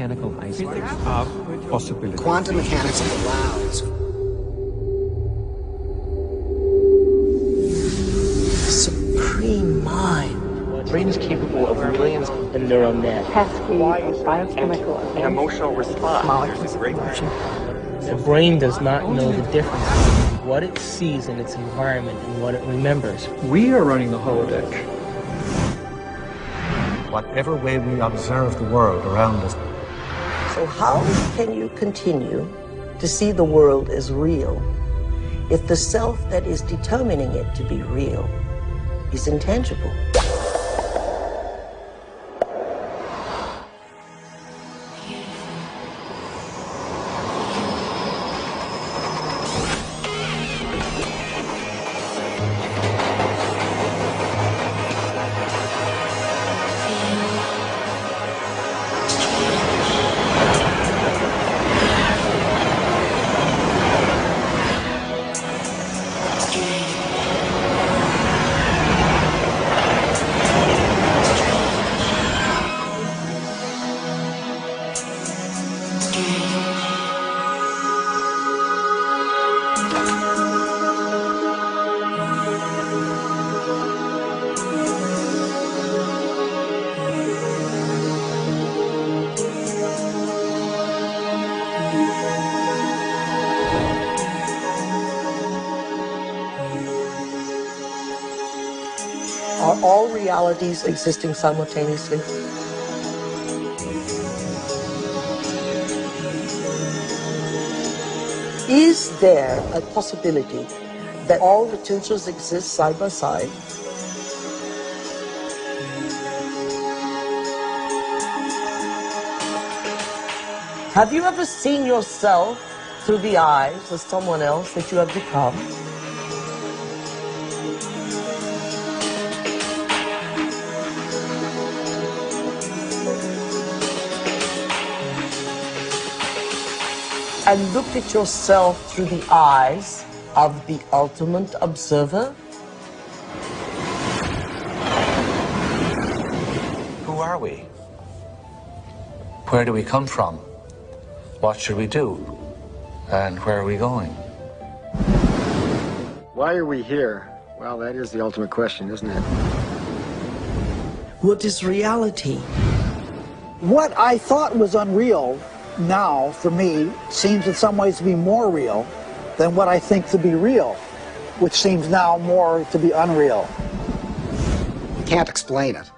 mechanical iceberg. Of possibility. Quantum mechanics allows supreme mind. The brain is capable of millions of neural nets. Cascade biochemical An emotional response. molecules of emotion. The brain does not know the difference between what it sees in its environment and what it remembers. We are running the holodeck. Whatever way we observe the world around us. So how can you continue to see the world as real if the self that is determining it to be real is intangible? Are all realities existing simultaneously? Is there a possibility that all potentials exist side by side? Have you ever seen yourself through the eyes of someone else that you have become? And looked at yourself through the eyes of the ultimate observer? Who are we? Where do we come from? What should we do? And where are we going? Why are we here? Well, that is the ultimate question, isn't it? What is reality? What I thought was unreal now, for me, seems in some ways to be more real than what I think to be real, which seems now more to be unreal. You can't explain it.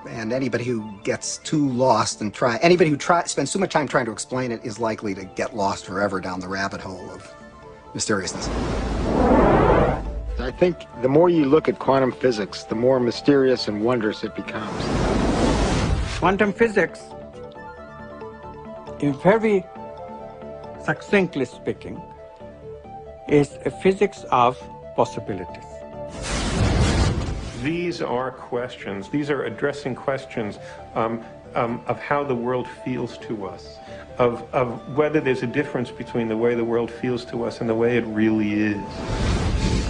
And anybody who gets too lost and anybody who spends too much time trying to explain it is likely to get lost forever down the rabbit hole of mysteriousness. I think the more you look at quantum physics, the more mysterious and wondrous it becomes. Quantum physics, in very succinctly speaking, is a physics of possibilities. These are questions. These are addressing questions of how the world feels to us, of whether there's a difference between the way the world feels to us and the way it really is.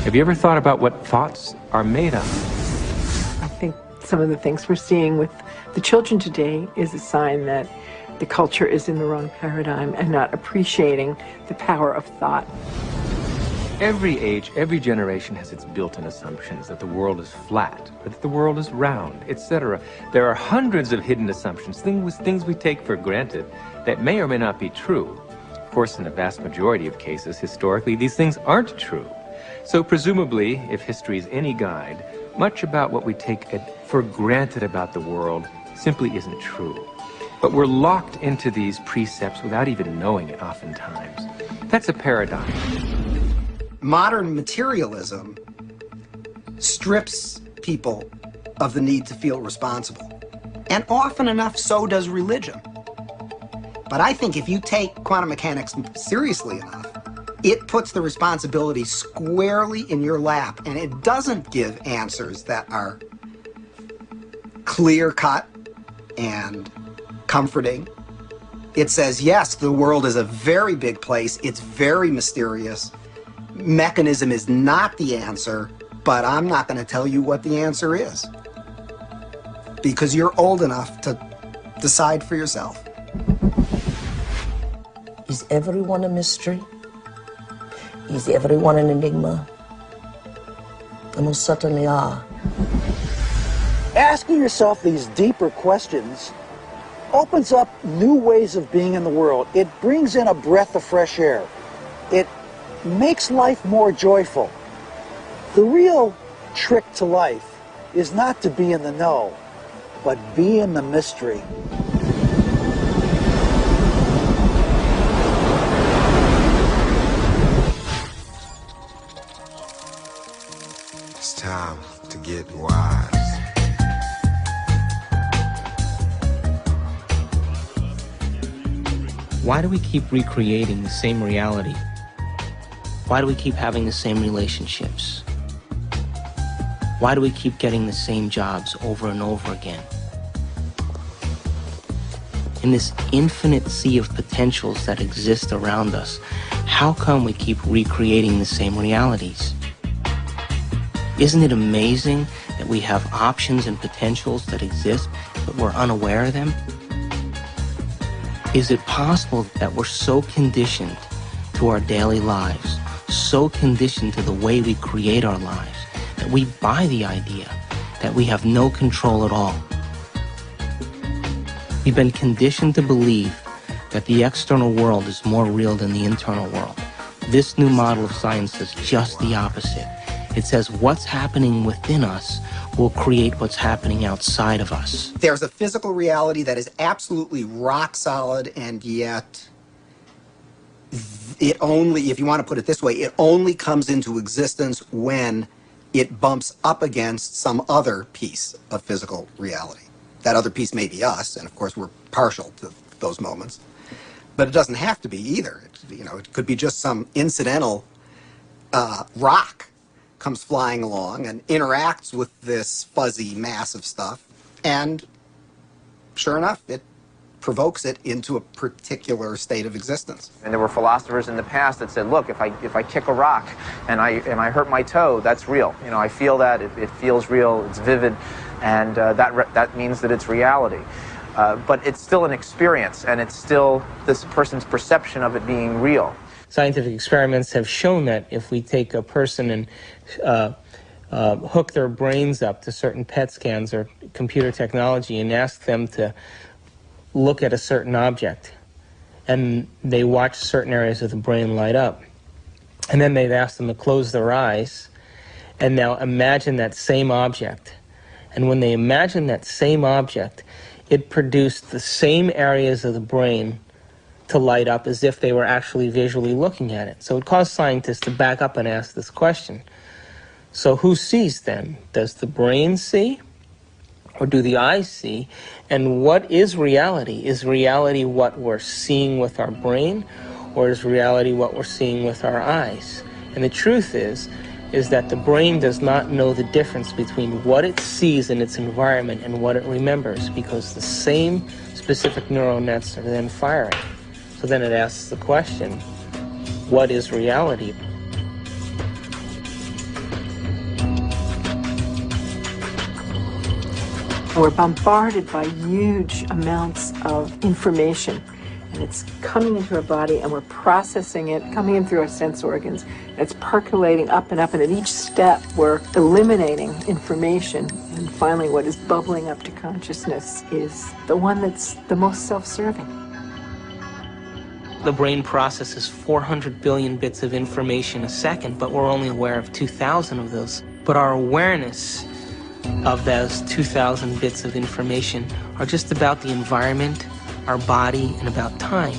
Have you ever thought about what thoughts are made of? I think some of the things we're seeing with the children today is a sign that the culture is in the wrong paradigm and not appreciating the power of thought. Every age, every generation has its built-in assumptions that the world is flat, or that the world is round, etc. There are hundreds of hidden assumptions, things we take for granted that may or may not be true. Of course, in the vast majority of cases, historically, these things aren't true. So presumably, if history is any guide, much about what we take for granted about the world simply isn't true. But we're locked into these precepts without even knowing it oftentimes. That's a paradox. Modern materialism strips people of the need to feel responsible. And often enough, so does religion. But I think if you take quantum mechanics seriously enough, it puts the responsibility squarely in your lap, and it doesn't give answers that are clear-cut and comforting. It says, yes, the world is a very big place, it's very mysterious, mechanism is not the answer, but I'm not going to tell you what the answer is, because you're old enough to decide for yourself. Is everyone a mystery? Is everyone an enigma? They most certainly are. Asking yourself these deeper questions opens up new ways of being in the world. It brings in a breath of fresh air. It makes life more joyful. The real trick to life is not to be in the know, but be in the mystery. It's time to get wise. Why do we keep recreating the same reality? Why do we keep having the same relationships? Why do we keep getting the same jobs over and over again? In this infinite sea of potentials that exist around us, how come we keep recreating the same realities? Isn't it amazing that we have options and potentials that exist, but we're unaware of them? Is it possible that we're so conditioned to our daily lives, so conditioned to the way we create our lives, that we buy the idea that we have no control at all? We've been conditioned to believe that the external world is more real than the internal world. This new model of science says just the opposite. It says what's happening within us will create what's happening outside of us. There's a physical reality that is absolutely rock solid, and yet it only, if you want to put it this way, it only comes into existence when it bumps up against some other piece of physical reality. That other piece may be us, and of course we're partial to those moments. But it doesn't have to be either. It could be just some incidental rock comes flying along and interacts with this fuzzy mass of stuff, and sure enough, it provokes it into a particular state of existence. And there were philosophers in the past that said, look, if I kick a rock and I hurt my toe, that's real. I feel that, it feels real, it's vivid, and that means that it's reality. But it's still an experience, and it's still this person's perception of it being real. Scientific experiments have shown that if we take a person and hook their brains up to certain PET scans or computer technology and ask them to look at a certain object, and they watch certain areas of the brain light up, and then they've asked them to close their eyes and now imagine that same object. And when they imagine that same object, it produced the same areas of the brain to light up as if they were actually visually looking at it. So it caused scientists to back up and ask this question. So who sees then? Does the brain see? Or do the eyes see? And what is reality? Is reality what we're seeing with our brain? Or is reality what we're seeing with our eyes? And the truth is that the brain does not know the difference between what it sees in its environment and what it remembers, because the same specific neural nets are then firing. So then it asks the question, what is reality? We're bombarded by huge amounts of information, and it's coming into our body, and we're processing it, coming in through our sense organs, and it's percolating up, and at each step we're eliminating information, and finally what is bubbling up to consciousness is the one that's the most self-serving. The brain processes 400 billion bits of information a second, but we're only aware of 2,000 of those. But our awareness of those 2,000 bits of information are just about the environment, our body, and about time.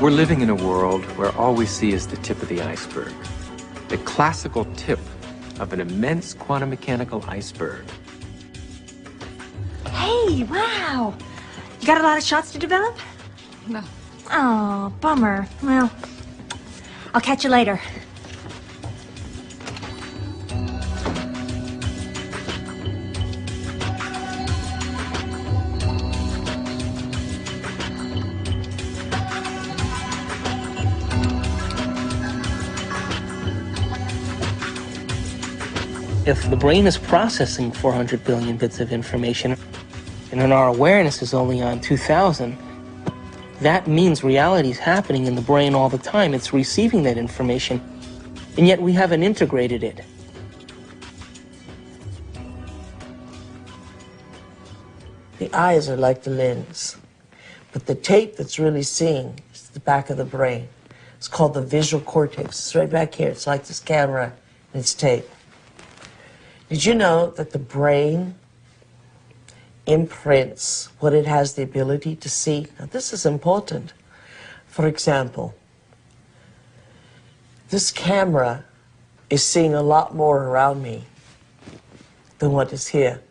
We're living in a world where all we see is the tip of the iceberg. The classical tip of an immense quantum mechanical iceberg. Hey, wow! You got a lot of shots to develop? No. Oh, bummer. Well, I'll catch you later. If the brain is processing 400 billion bits of information, and then our awareness is only on 2,000, that means reality is happening in the brain all the time. It's receiving that information, and yet we haven't integrated it. The eyes are like the lens, but the tape that's really seeing is the back of the brain. It's called the visual cortex. It's right back here. It's like this camera and it's tape. Did you know that the brain imprints what it has the ability to see? Now, this is important. For example, this camera is seeing a lot more around me than what is here,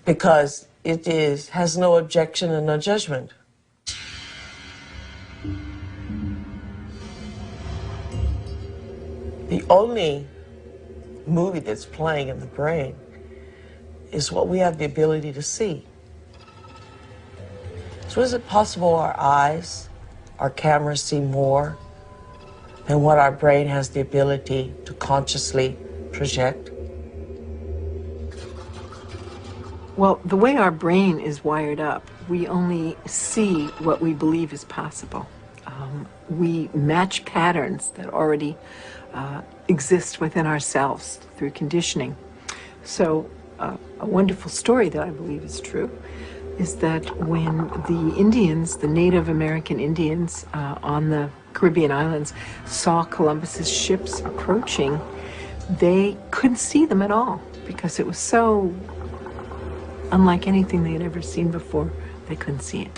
because it has no objection and no judgment. The only movie that's playing in the brain is what we have the ability to see. So is it possible our eyes, our cameras see more than what our brain has the ability to consciously project? Well, the way our brain is wired up, we only see what we believe is possible. We match patterns that already exist within ourselves through conditioning. So a wonderful story that I believe is true is that when the Indians, the Native American Indians on the Caribbean islands, saw Columbus's ships approaching, they couldn't see them at all because it was so unlike anything they had ever seen before. They couldn't see it.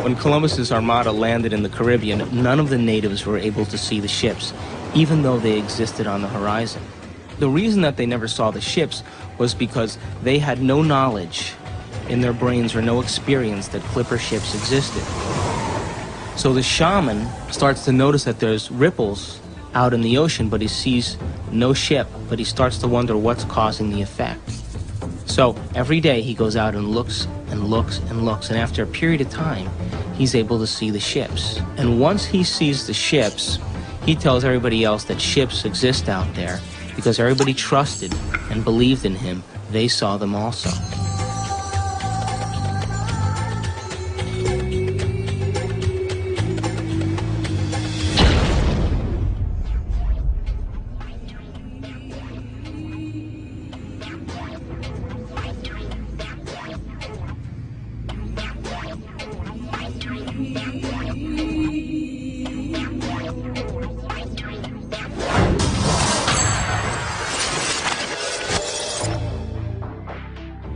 When Columbus's armada landed in the Caribbean, none of the natives were able to see the ships, even though they existed on the horizon. The reason that they never saw the ships was because they had no knowledge in their brains or no experience that clipper ships existed. So the shaman starts to notice that there's ripples out in the ocean, but he sees no ship, but he starts to wonder what's causing the effect. So every day he goes out and looks and looks and looks, and after a period of time, he's able to see the ships. And once he sees the ships, he tells everybody else that ships exist out there because everybody trusted and believed in him. They saw them also.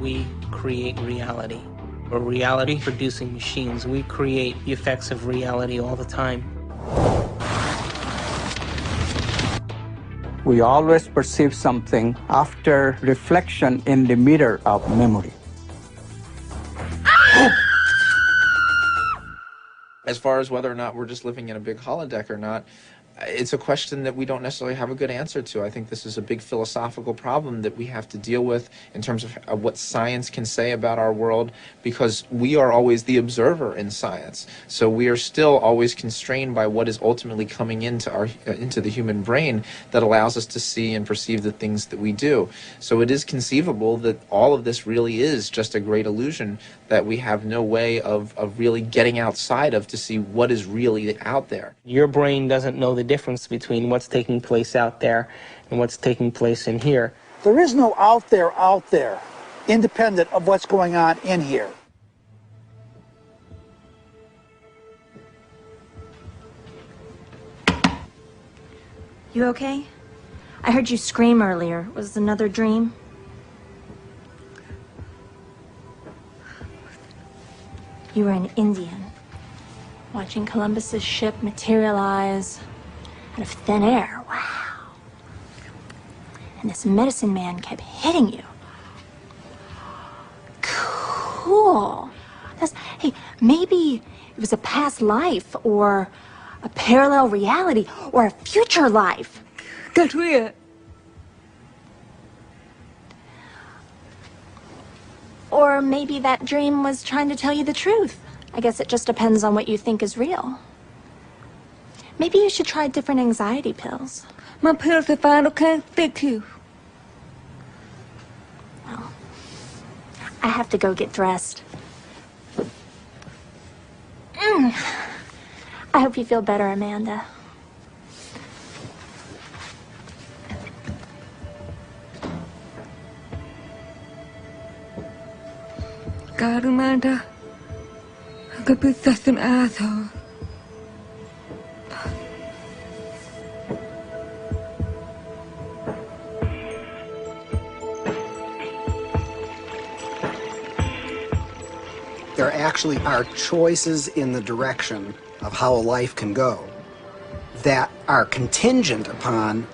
We create reality. We're reality-producing machines. We create the effects of reality all the time. We always perceive something after reflection in the mirror of memory. As far as whether or not we're just living in a big holodeck or not, it's a question that we don't necessarily have a good answer to. I think this is a big philosophical problem that we have to deal with in terms of what science can say about our world, because we are always the observer in science. So we are still always constrained by what is ultimately coming into the human brain that allows us to see and perceive the things that we do. So it is conceivable that all of this really is just a great illusion that we have no way of really getting outside of to see what is really out there. Your brain doesn't know the difference between what's taking place out there and what's taking place in here. There is no out there, independent of what's going on in here. You okay? I heard you scream earlier. Was it another dream? You were an Indian, watching Columbus's ship materialize out of thin air. Wow. And this medicine man kept hitting you. Cool. Hey, maybe it was a past life or a parallel reality or a future life. That's weird. Or maybe that dream was trying to tell you the truth. I guess it just depends on what you think is real. Maybe you should try different anxiety pills. My pills are fine, okay? Thank you. I have to go get dressed. I hope you feel better, Amanda. God, Amanda, I could be such an asshole. There actually are choices in the direction of how a life can go that are contingent upon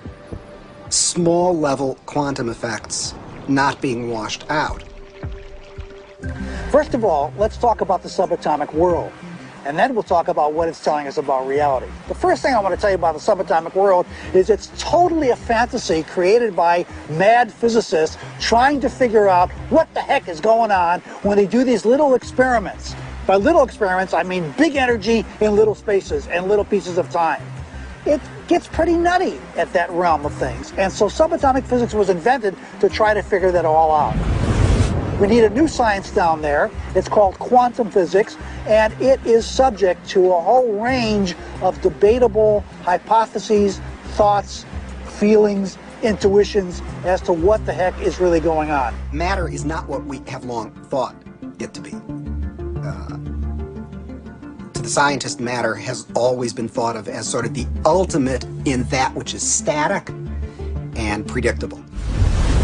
small level quantum effects not being washed out. First of all, let's talk about the subatomic world, and then we'll talk about what it's telling us about reality. The first thing I want to tell you about the subatomic world is it's totally a fantasy created by mad physicists trying to figure out what the heck is going on when they do these little experiments. By little experiments, I mean big energy in little spaces and little pieces of time. It gets pretty nutty at that realm of things, and so subatomic physics was invented to try to figure that all out. We need a new science down there. It's called quantum physics, and it is subject to a whole range of debatable hypotheses, thoughts, feelings, intuitions as to what the heck is really going on. Matter is not what we have long thought it to be. To the scientist, matter has always been thought of as sort of the ultimate in that which is static and predictable.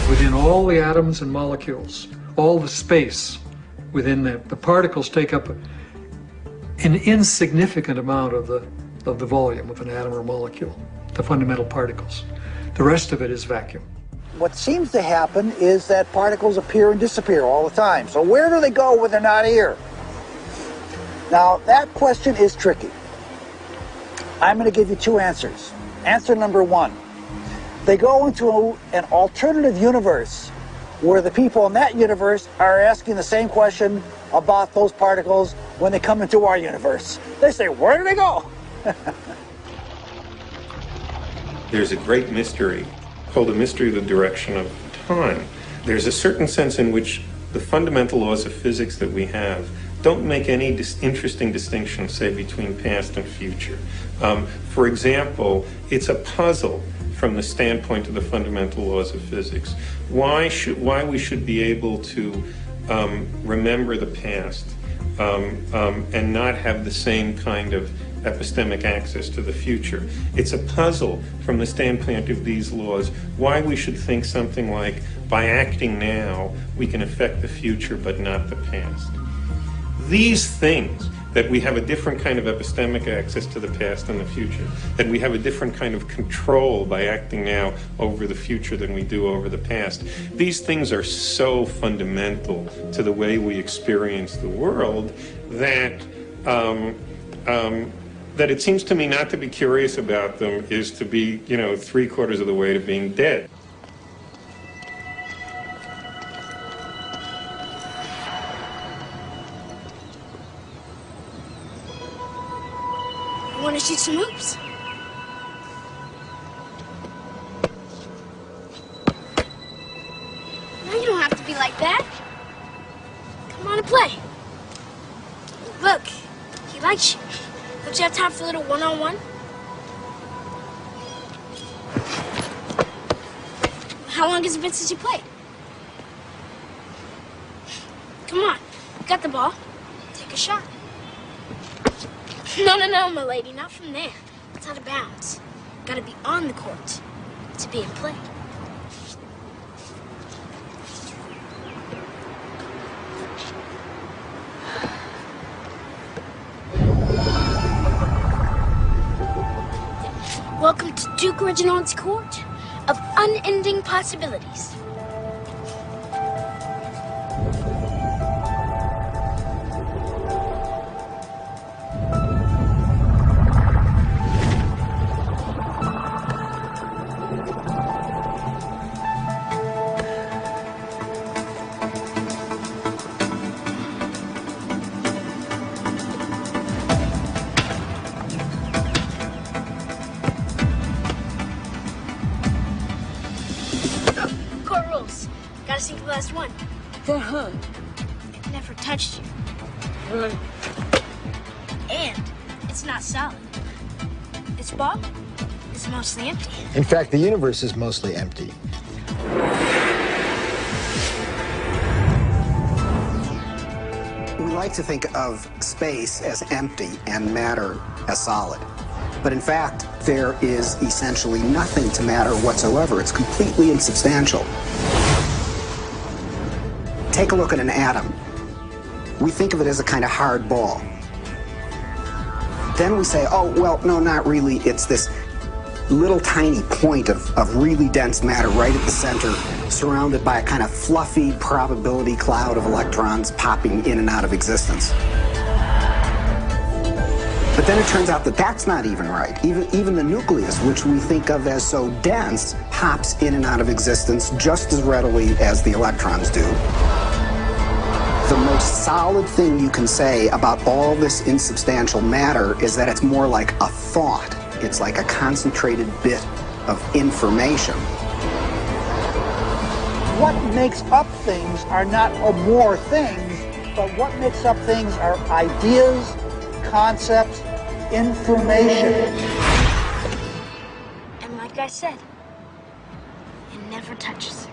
Within all the atoms and molecules, all the space within that, the particles take up an insignificant amount of the volume of an atom or molecule, the fundamental particles. The rest of it is vacuum. What seems to happen is that particles appear and disappear all the time. So where do they go when they're not here? Now, that question is tricky. I'm going to give you two answers. Answer number one, they go into an alternative universe where the people in that universe are asking the same question about those particles when they come into our universe. They say, where do they go? There's a great mystery called the mystery of the direction of time. There's a certain sense in which the fundamental laws of physics that we have don't make any interesting distinction, say, between past and future. For example, it's a puzzle from the standpoint of the fundamental laws of physics. Why we should be able to remember the past and not have the same kind of epistemic access to the future. It's a puzzle from the standpoint of these laws why we should think something like, by acting now, we can affect the future but not the past. These things, that we have a different kind of epistemic access to the past and the future, that we have a different kind of control by acting now over the future than we do over the past. These things are so fundamental to the way we experience the world that that it seems to me not to be curious about them is to be, 3/4 of the way to being dead. I want to shoot some hoops. No, you don't have to be like that. Come on and play. Look, he likes you. Don't you have time for a little one-on-one? How long has it been since you played? Come on, you got the ball. Take a shot. No, my lady, not from there. It's out of bounds. Gotta be on the court to be in play. Welcome to Duke Reginald's court of unending possibilities. Court rules. Gotta sink the last one. They're hurt. never touched you. Right. And it's not solid. This ball is mostly empty. In fact, the universe is mostly empty. We like to think of space as empty and matter as solid. But in fact, there is essentially nothing to matter whatsoever. It's completely insubstantial. Take a look at an atom. We think of it as a kind of hard ball. Then we say, oh, well, no, not really. It's this little tiny point of really dense matter right at the center, surrounded by a kind of fluffy probability cloud of electrons popping in and out of existence. But then it turns out that that's not even right. Even the nucleus, which we think of as so dense, pops in and out of existence just as readily as the electrons do. The most solid thing you can say about all this insubstantial matter is that it's more like a thought. It's like a concentrated bit of information. What makes up things are not more things, but what makes up things are ideas, concepts, information. And like I said, it never touches.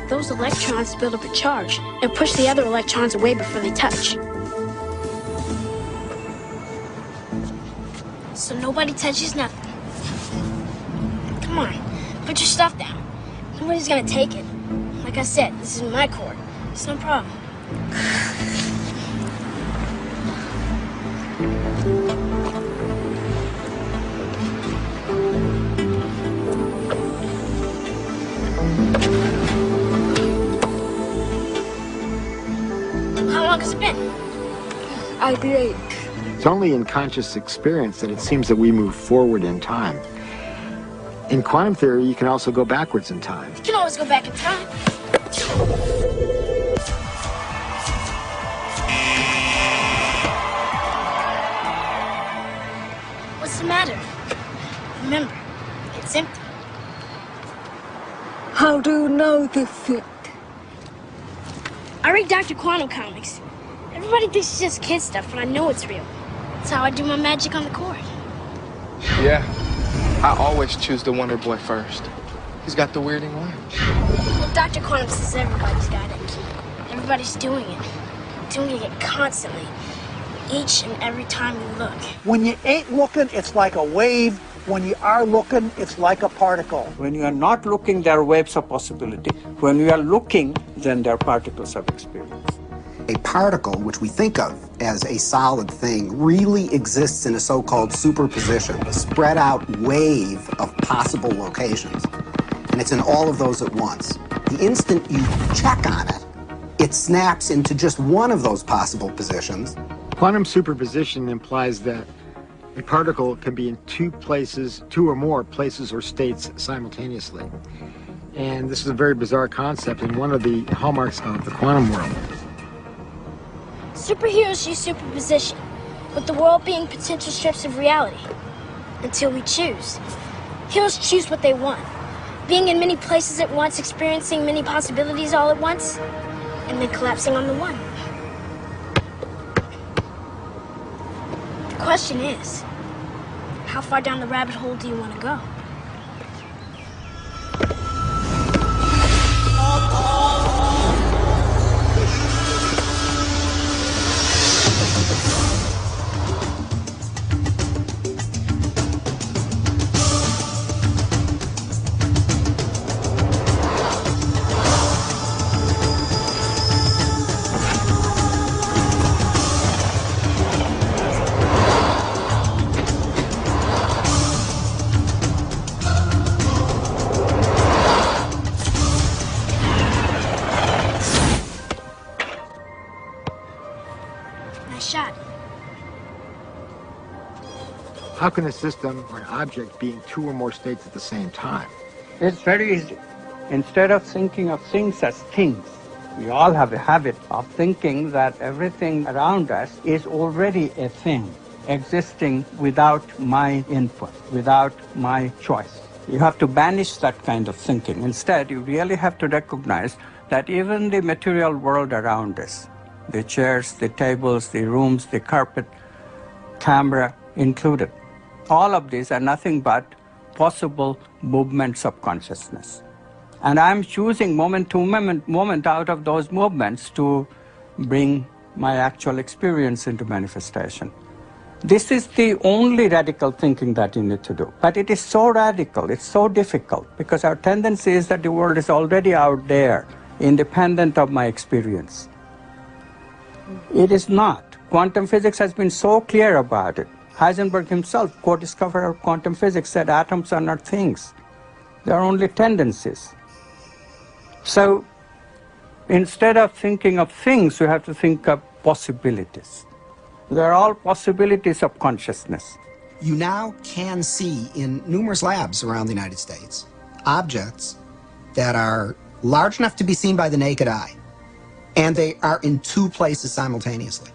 Those electrons build up a charge and push the other electrons away before they touch. So nobody touches nothing. Come on, put your stuff down. Nobody's gonna take it. Like I said, this is my court. It's no problem. How long has it been? I'd be 8. It's only in conscious experience that it seems that we move forward in time. In quantum theory, you can also go backwards in time. You can always go back in time. What's the matter? Remember, it's empty. How do you know this shit? I read Dr. Quantum comics. Everybody thinks it's just kid stuff, but I know it's real. That's how I do my magic on the court. Yeah, I always choose the Wonder Boy first. He's got the weirding way. Well, Dr. Quantum says everybody's got it. Everybody's doing it constantly, each and every time you look. When you ain't looking, it's like a wave. When you are looking, it's like a particle. When you are not looking, there are waves of possibility. When you are looking, then there are particles of experience. A particle, which we think of as a solid thing, really exists in a so-called superposition, a spread out wave of possible locations. And it's in all of those at once. The instant you check on it, it snaps into just one of those possible positions. Quantum superposition implies that a particle can be in two or more places or states simultaneously. And this is a very bizarre concept and one of the hallmarks of the quantum world. Superheroes use superposition, with the world being potential strips of reality. Until we choose. Heroes choose what they want. Being in many places at once, experiencing many possibilities all at once, and then collapsing on the one. The question is, how far down the rabbit hole do you want to go? How can a system or an object be in two or more states at the same time? It's very easy. Instead of thinking of things as things, we all have a habit of thinking that everything around us is already a thing, existing without my input, without my choice. You have to banish that kind of thinking. Instead, you really have to recognize that even the material world around us, the chairs, the tables, the rooms, the carpet, camera included, all of these are nothing but possible movements of consciousness. And I'm choosing moment to moment out of those movements to bring my actual experience into manifestation. This is the only radical thinking that you need to do. But it is so radical, it's so difficult, because our tendency is that the world is already out there, independent of my experience. It is not. Quantum physics has been so clear about it. Heisenberg himself, co-discoverer of quantum physics, said atoms are not things. They are only tendencies. So instead of thinking of things, you have to think of possibilities. They're all possibilities of consciousness. You now can see in numerous labs around the United States objects that are large enough to be seen by the naked eye, and they are in two places simultaneously.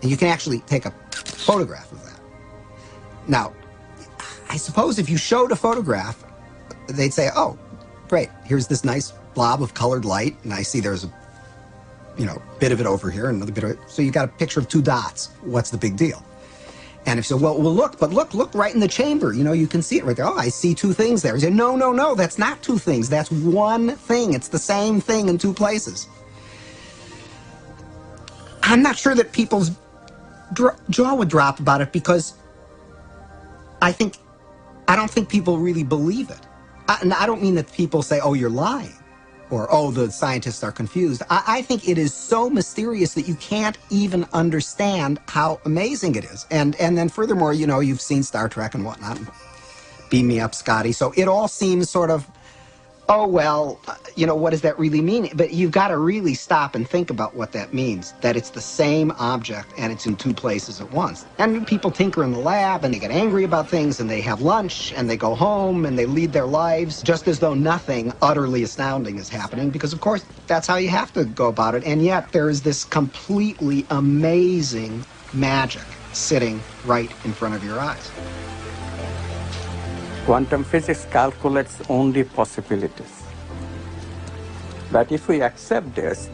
And you can actually take a photograph of that. Now, I suppose if you showed a photograph, they'd say, oh, great, here's this nice blob of colored light, and I see there's a bit of it over here, and another bit of it. So you got a picture of two dots. What's the big deal? And if so, well, look right in the chamber. You can see it right there. Oh, I see two things there. You say, no, that's not two things. That's one thing. It's the same thing in two places. I'm not sure that people's jaw would drop about it, because I don't think people really believe it. And I don't mean that people say, oh, you're lying, or, oh, the scientists are confused. I think it is so mysterious that you can't even understand how amazing it is. And then furthermore, you've seen Star Trek and whatnot. Beam me up, Scotty. So it all seems sort of, oh, well, what does that really mean? But you've got to really stop and think about what that means, that it's the same object and it's in two places at once. And people tinker in the lab and they get angry about things and they have lunch and they go home and they lead their lives just as though nothing utterly astounding is happening, because, of course, that's how you have to go about it. And yet there is this completely amazing magic sitting right in front of your eyes. Quantum physics calculates only possibilities. But if we accept this,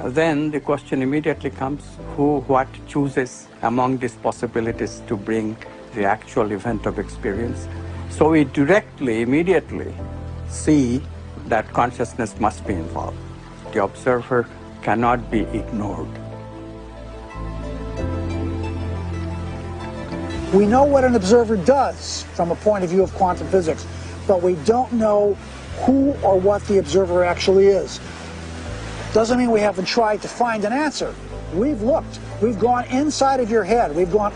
then the question immediately comes, what chooses among these possibilities to bring the actual event of experience? So we immediately see that consciousness must be involved. The observer cannot be ignored. We know what an observer does from a point of view of quantum physics, but we don't know who or what the observer actually is. Doesn't mean we haven't tried to find an answer. We've looked. We've gone inside of your head. We've gone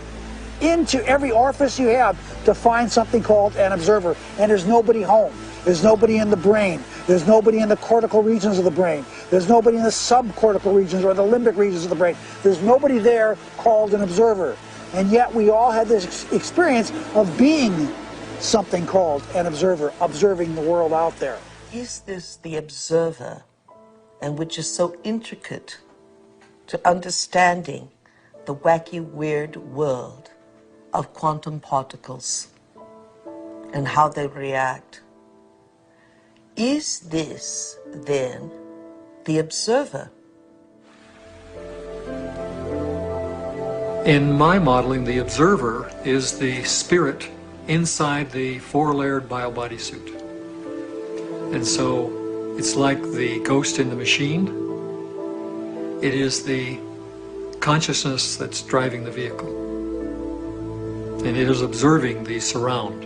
into every orifice you have to find something called an observer, and there's nobody home. There's nobody in the brain. There's nobody in the cortical regions of the brain. There's nobody in the subcortical regions or the limbic regions of the brain. There's nobody there called an observer. And yet we all had this experience of being something called an observer, observing the world out there. Is this the observer, and which is so intricate to understanding the wacky, weird world of quantum particles and how they react? Is this, then, the observer? In my modeling, the observer is the spirit inside the four-layered bio-body suit. And so it's like the ghost in the machine. It is the consciousness that's driving the vehicle. And it is observing the surround.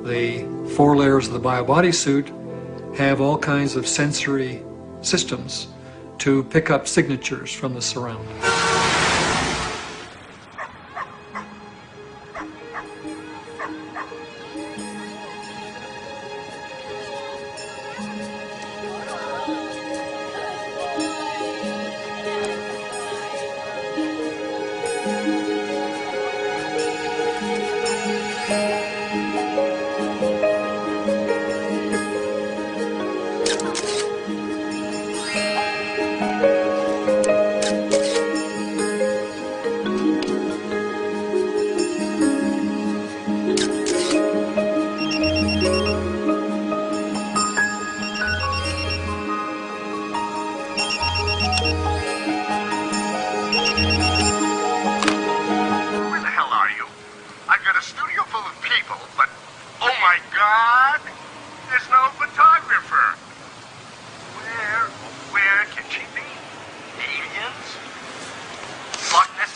The four layers of the bio-body suit have all kinds of sensory systems to pick up signatures from the surround.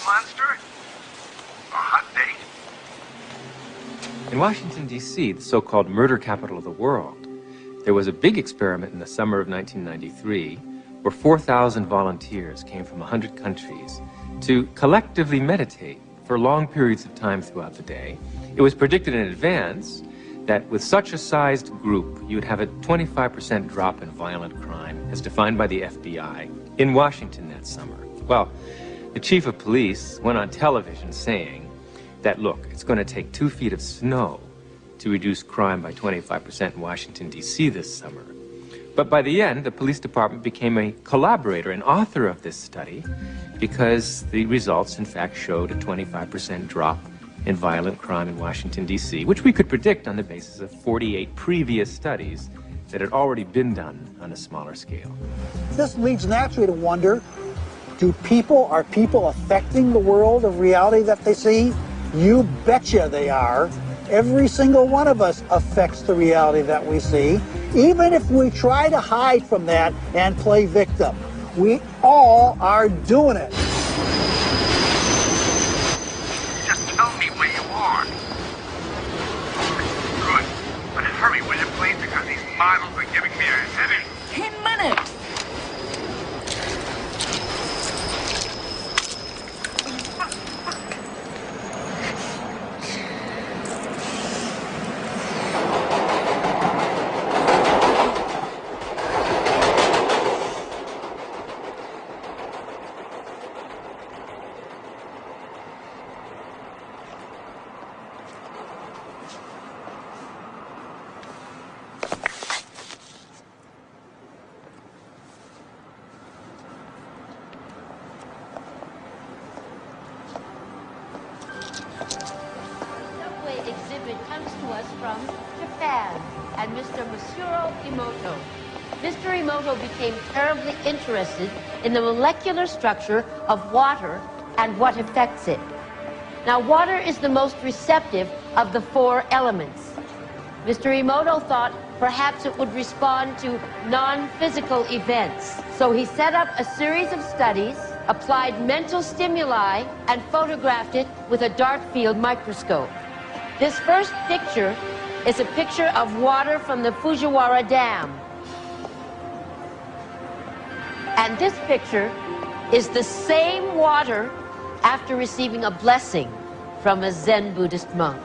monster? A hot date? In Washington, D.C., the so-called murder capital of the world, there was a big experiment in the summer of 1993 where 4,000 volunteers came from 100 countries to collectively meditate for long periods of time throughout the day. It was predicted in advance that with such a sized group, you would have a 25% drop in violent crime, as defined by the FBI, in Washington that summer. Well, the chief of police went on television saying that, look, it's going to take 2 feet of snow to reduce crime by 25% in Washington, D.C. this summer. But by the end, the police department became a collaborator and author of this study because the results, in fact, showed a 25% drop in violent crime in Washington, D.C., which we could predict on the basis of 48 previous studies that had already been done on a smaller scale. This leads naturally to wonder, are people affecting the world of reality that they see? You betcha they are. Every single one of us affects the reality that we see, even if we try to hide from that and play victim. We all are doing it. Just tell me where you are. Good. But hurry, will you, please, because these models are giving me a headache. 10 minutes. Interested in the molecular structure of water and what affects it. Now, water is the most receptive of the 4 elements. Mr. Emoto thought perhaps it would respond to non-physical events. So he set up a series of studies, applied mental stimuli, and photographed it with a dark field microscope. This first picture is a picture of water from the Fujiwara Dam. And this picture is the same water after receiving a blessing from a Zen Buddhist monk.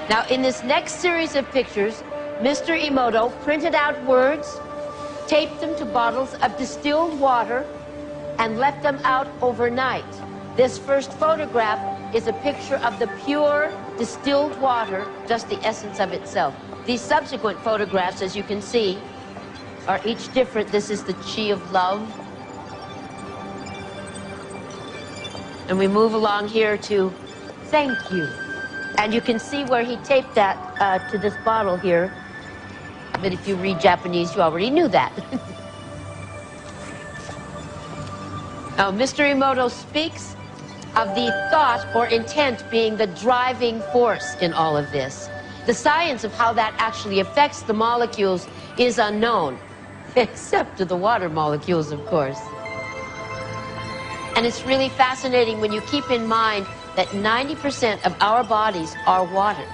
Now, in this next series of pictures, Mr. Emoto printed out words, taped them to bottles of distilled water, and left them out overnight. This first photograph is a picture of the pure distilled water, just the essence of itself. These subsequent photographs, as you can see, are each different. This is the chi of love. And we move along here to thank you. And you can see where he taped that to this bottle here. But if you read Japanese, you already knew that. Now, Mr. Emoto speaks of the thought or intent being the driving force in all of this. The science of how that actually affects the molecules is unknown, except to the water molecules, of course. And it's really fascinating when you keep in mind that 90% of our bodies are water.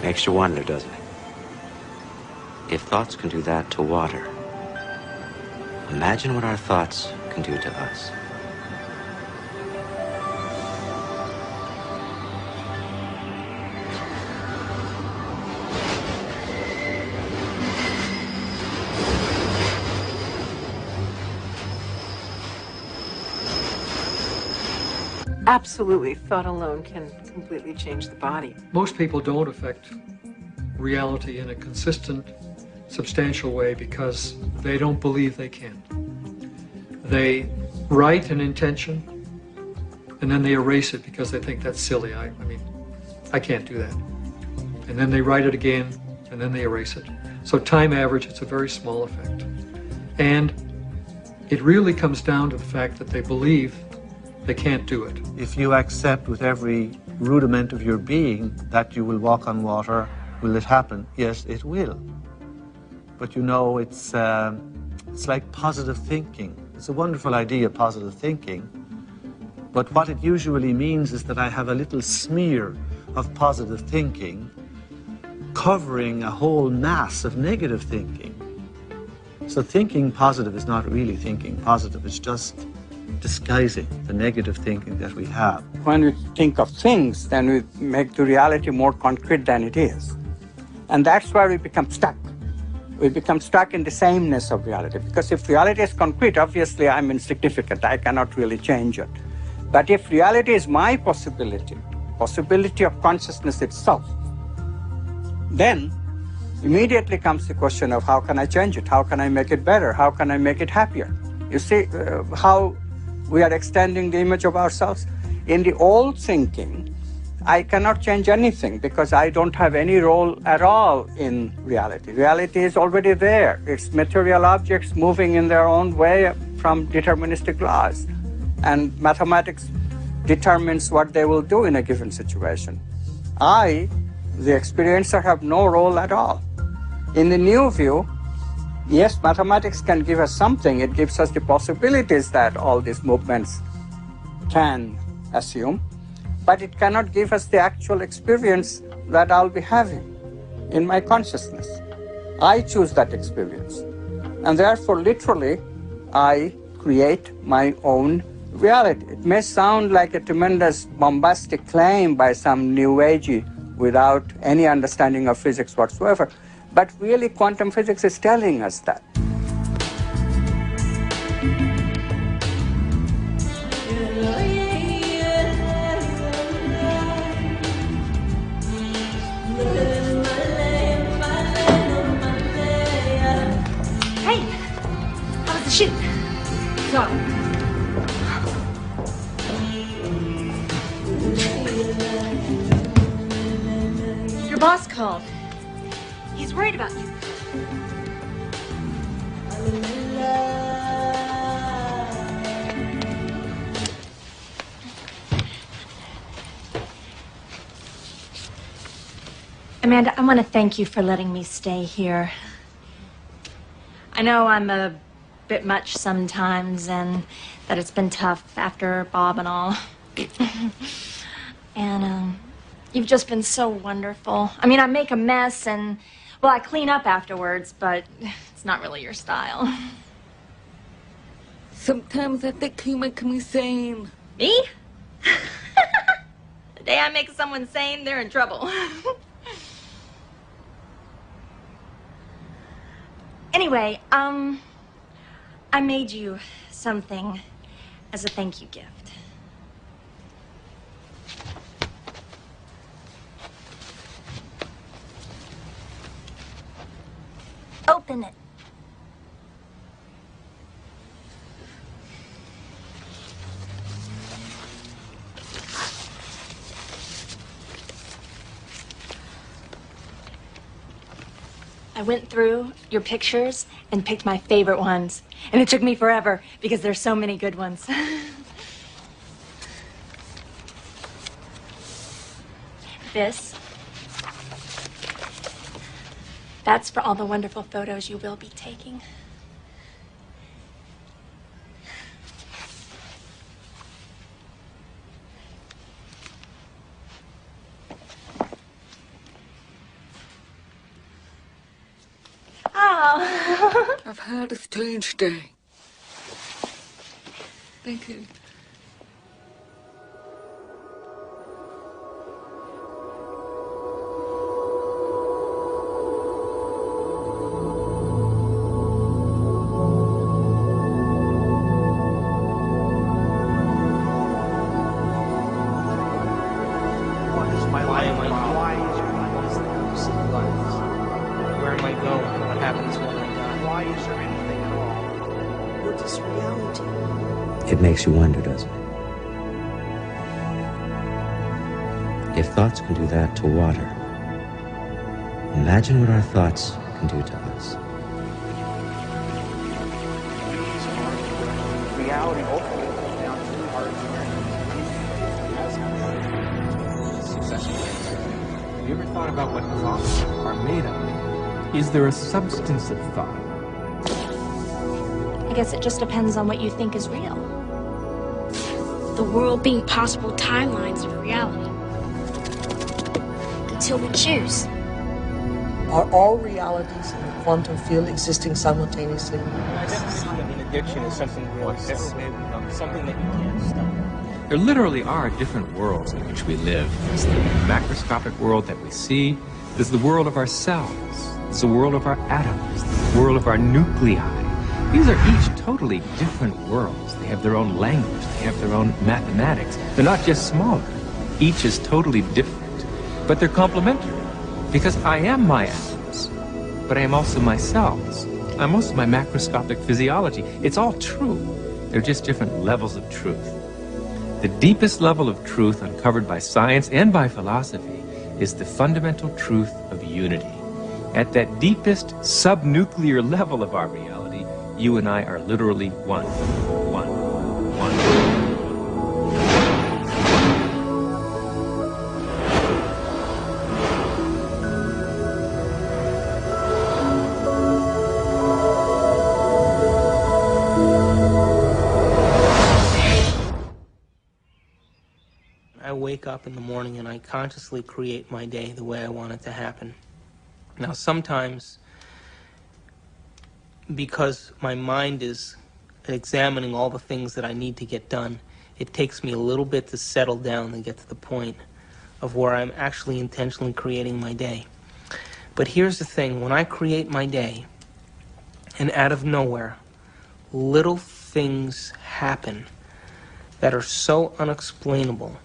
Makes you wonder, doesn't it? If thoughts can do that to water, imagine what our thoughts can do to us. Absolutely, thought alone can completely change the body. Most people don't affect reality in a consistent, substantial way because they don't believe they can. They write an intention and then they erase it because they think that's silly. I mean, I can't do that. And then they write it again and then they erase it. So time average, it's a very small effect. And it really comes down to the fact that they believe They can't do it. If you accept with every rudiment of your being that you will walk on water, will it happen? Yes, it will. But you know, it's like positive thinking. It's a wonderful idea, positive thinking. But what it usually means is that I have a little smear of positive thinking covering a whole mass of negative thinking. So thinking positive is not really thinking positive. It's just disguising the negative thinking that we have. When we think of things, then we make the reality more concrete than it is. And that's where we become stuck. We become stuck in the sameness of reality. Because if reality is concrete, obviously I'm insignificant. I cannot really change it. But if reality is my possibility of consciousness itself, then immediately comes the question of how can I change it? How can I make it better? How can I make it happier? You see how we are extending the image of ourselves? In the old thinking, I cannot change anything because I don't have any role at all in reality. Reality is already there. It's material objects moving in their own way from deterministic laws. And mathematics determines what they will do in a given situation. I, the experiencer, have no role at all. In the new view, yes, mathematics can give us something. It gives us the possibilities that all these movements can assume, but it cannot give us the actual experience that I'll be having in my consciousness. I choose that experience. And therefore, literally, I create my own reality. It may sound like a tremendous bombastic claim by some new agey without any understanding of physics whatsoever, but really quantum physics is telling us that. Hey, how was the shoot? So. Your boss called. He's worried about you. Amanda, I want to thank you for letting me stay here. I know I'm a bit much sometimes and that it's been tough after Bob and all. And you've just been so wonderful. I mean, I make a mess and, well, I clean up afterwards, but it's not really your style. Sometimes I think you make me sane. Me? The day I make someone sane, they're in trouble. Anyway, I made you something as a thank you gift. Open it. I went through your pictures and picked my favorite ones. And it took me forever because there's so many good ones. That's for all the wonderful photos you will be taking. Oh. I've had a strange day. Thank you. It makes you wonder, doesn't it? If thoughts can do that to water, imagine what our thoughts can do to us. Reality ultimately comes down to our experience. Have you ever thought about what thoughts are made of? Is there a substance of thought? I guess it just depends on what you think is real. The world being possible timelines of reality. Until we choose. Are all realities in the quantum field existing simultaneously? Addiction is something real, something that you can't stop. There literally are different worlds in which we live. There's the macroscopic world that we see. There's the world of our cells. There's the world of our atoms. The world of our nuclei. These are each totally different worlds. They have their own language. They have their own mathematics. They're not just smaller. Each is totally different. But they're complementary. Because I am my atoms. But I am also my cells. I'm also my macroscopic physiology. It's all true. They're just different levels of truth. The deepest level of truth uncovered by science and by philosophy is the fundamental truth of unity. At that deepest subnuclear level of our reality, you and I are literally one. One. I wake up in the morning and I consciously create my day the way I want it to happen. Now, sometimes, because my mind is examining all the things that I need to get done, it takes me a little bit to settle down and get to the point of where I'm actually intentionally creating my day. But here's the thing, when I create my day, and out of nowhere, little things happen that are so unexplainable,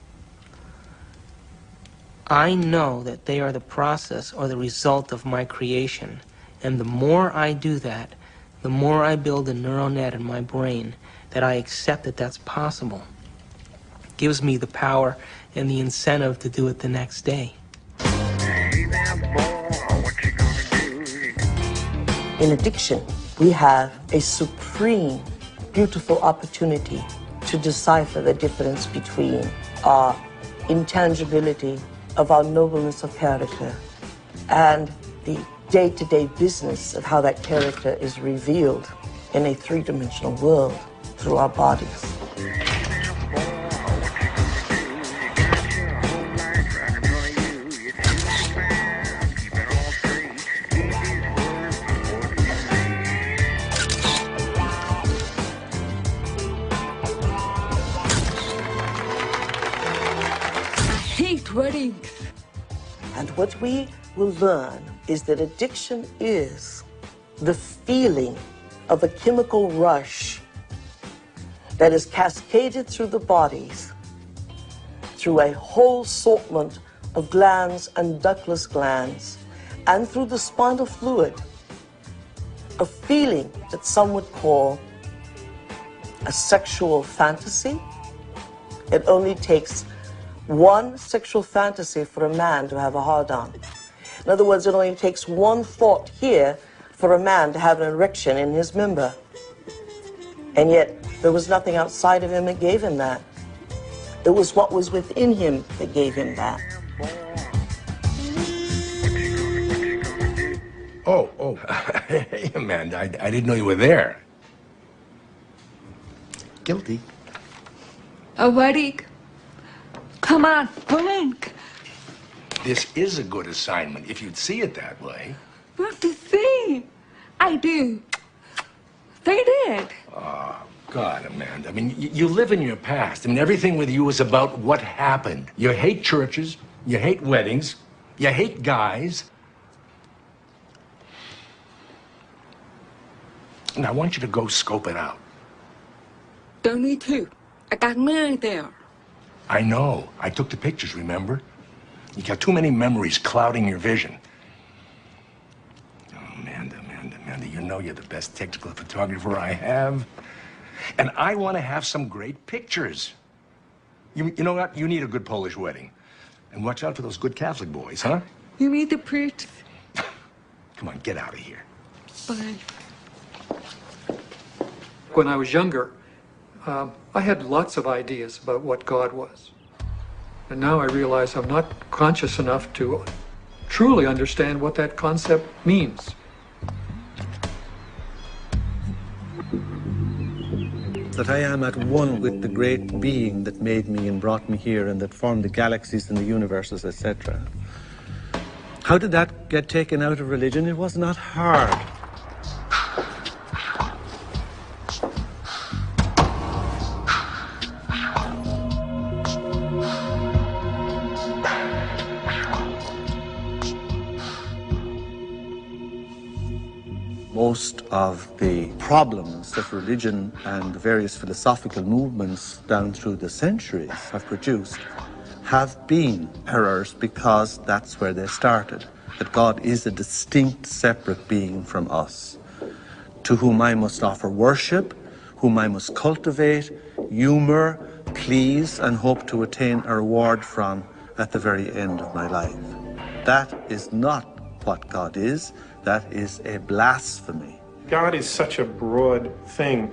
I know that they are the process or the result of my creation. And the more I do that, the more I build a neural net in my brain that I accept that that's possible. It gives me the power and the incentive to do it the next day. In addiction, we have a supreme, beautiful opportunity to decipher the difference between our intangibility of our nobleness of character and the day-to-day business of how that character is revealed in a three-dimensional world through our bodies. Weddings. And what we will learn is that addiction is the feeling of a chemical rush that is cascaded through the bodies through a whole assortment of glands and ductless glands and through the spinal fluid, a feeling that some would call a sexual fantasy. It only takes one sexual fantasy for a man to have a hard-on. In other words, it only takes one thought here for a man to have an erection in his member. And yet, there was nothing outside of him that gave him that. It was what was within him that gave him that. Oh, hey, Amanda, I didn't know you were there. Guilty. A wedding. Come on, blink. This is a good assignment, if you'd see it that way. What to see? I do. They did. Oh, God, Amanda. I mean, you live in your past. I mean, everything with you is about what happened. You hate churches. You hate weddings. You hate guys. And I want you to go scope it out. Don't need to. I got mine there. I know. I took the pictures, remember? You got too many memories clouding your vision. Oh, Amanda, you know you're the best technical photographer I have. And I want to have some great pictures. You know what? You need a good Polish wedding. And watch out for those good Catholic boys, huh? You need the priest. Come on, get out of here. Bye. When I was younger, I had lots of ideas about what God was. And now I realize I'm not conscious enough to truly understand what that concept means. That I am at one with the great being that made me and brought me here and that formed the galaxies and the universes, etc. How did that get taken out of religion? It was not hard. Most of the problems that religion and the various philosophical movements down through the centuries have produced have been errors because that's where they started. That God is a distinct, separate being from us, to whom I must offer worship, whom I must cultivate, humor, please, and hope to attain a reward from at the very end of my life. That is not what God is. That is a blasphemy. God is such a broad thing,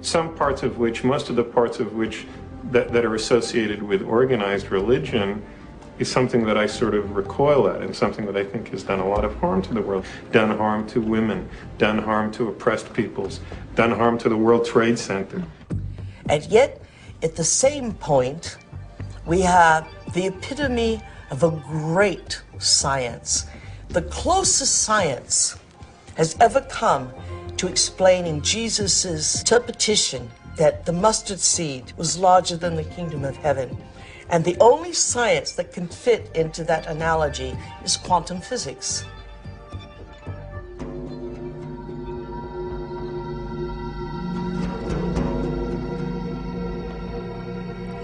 some parts of which, most of the parts of which that are associated with organized religion is something that I sort of recoil at and something that I think has done a lot of harm to the world, done harm to women, done harm to oppressed peoples, done harm to the World Trade Center. And yet, at the same point, we have the epitome of a great science. The closest science has ever come to explaining Jesus' interpretation that the mustard seed was larger than the kingdom of heaven. And the only science that can fit into that analogy is quantum physics.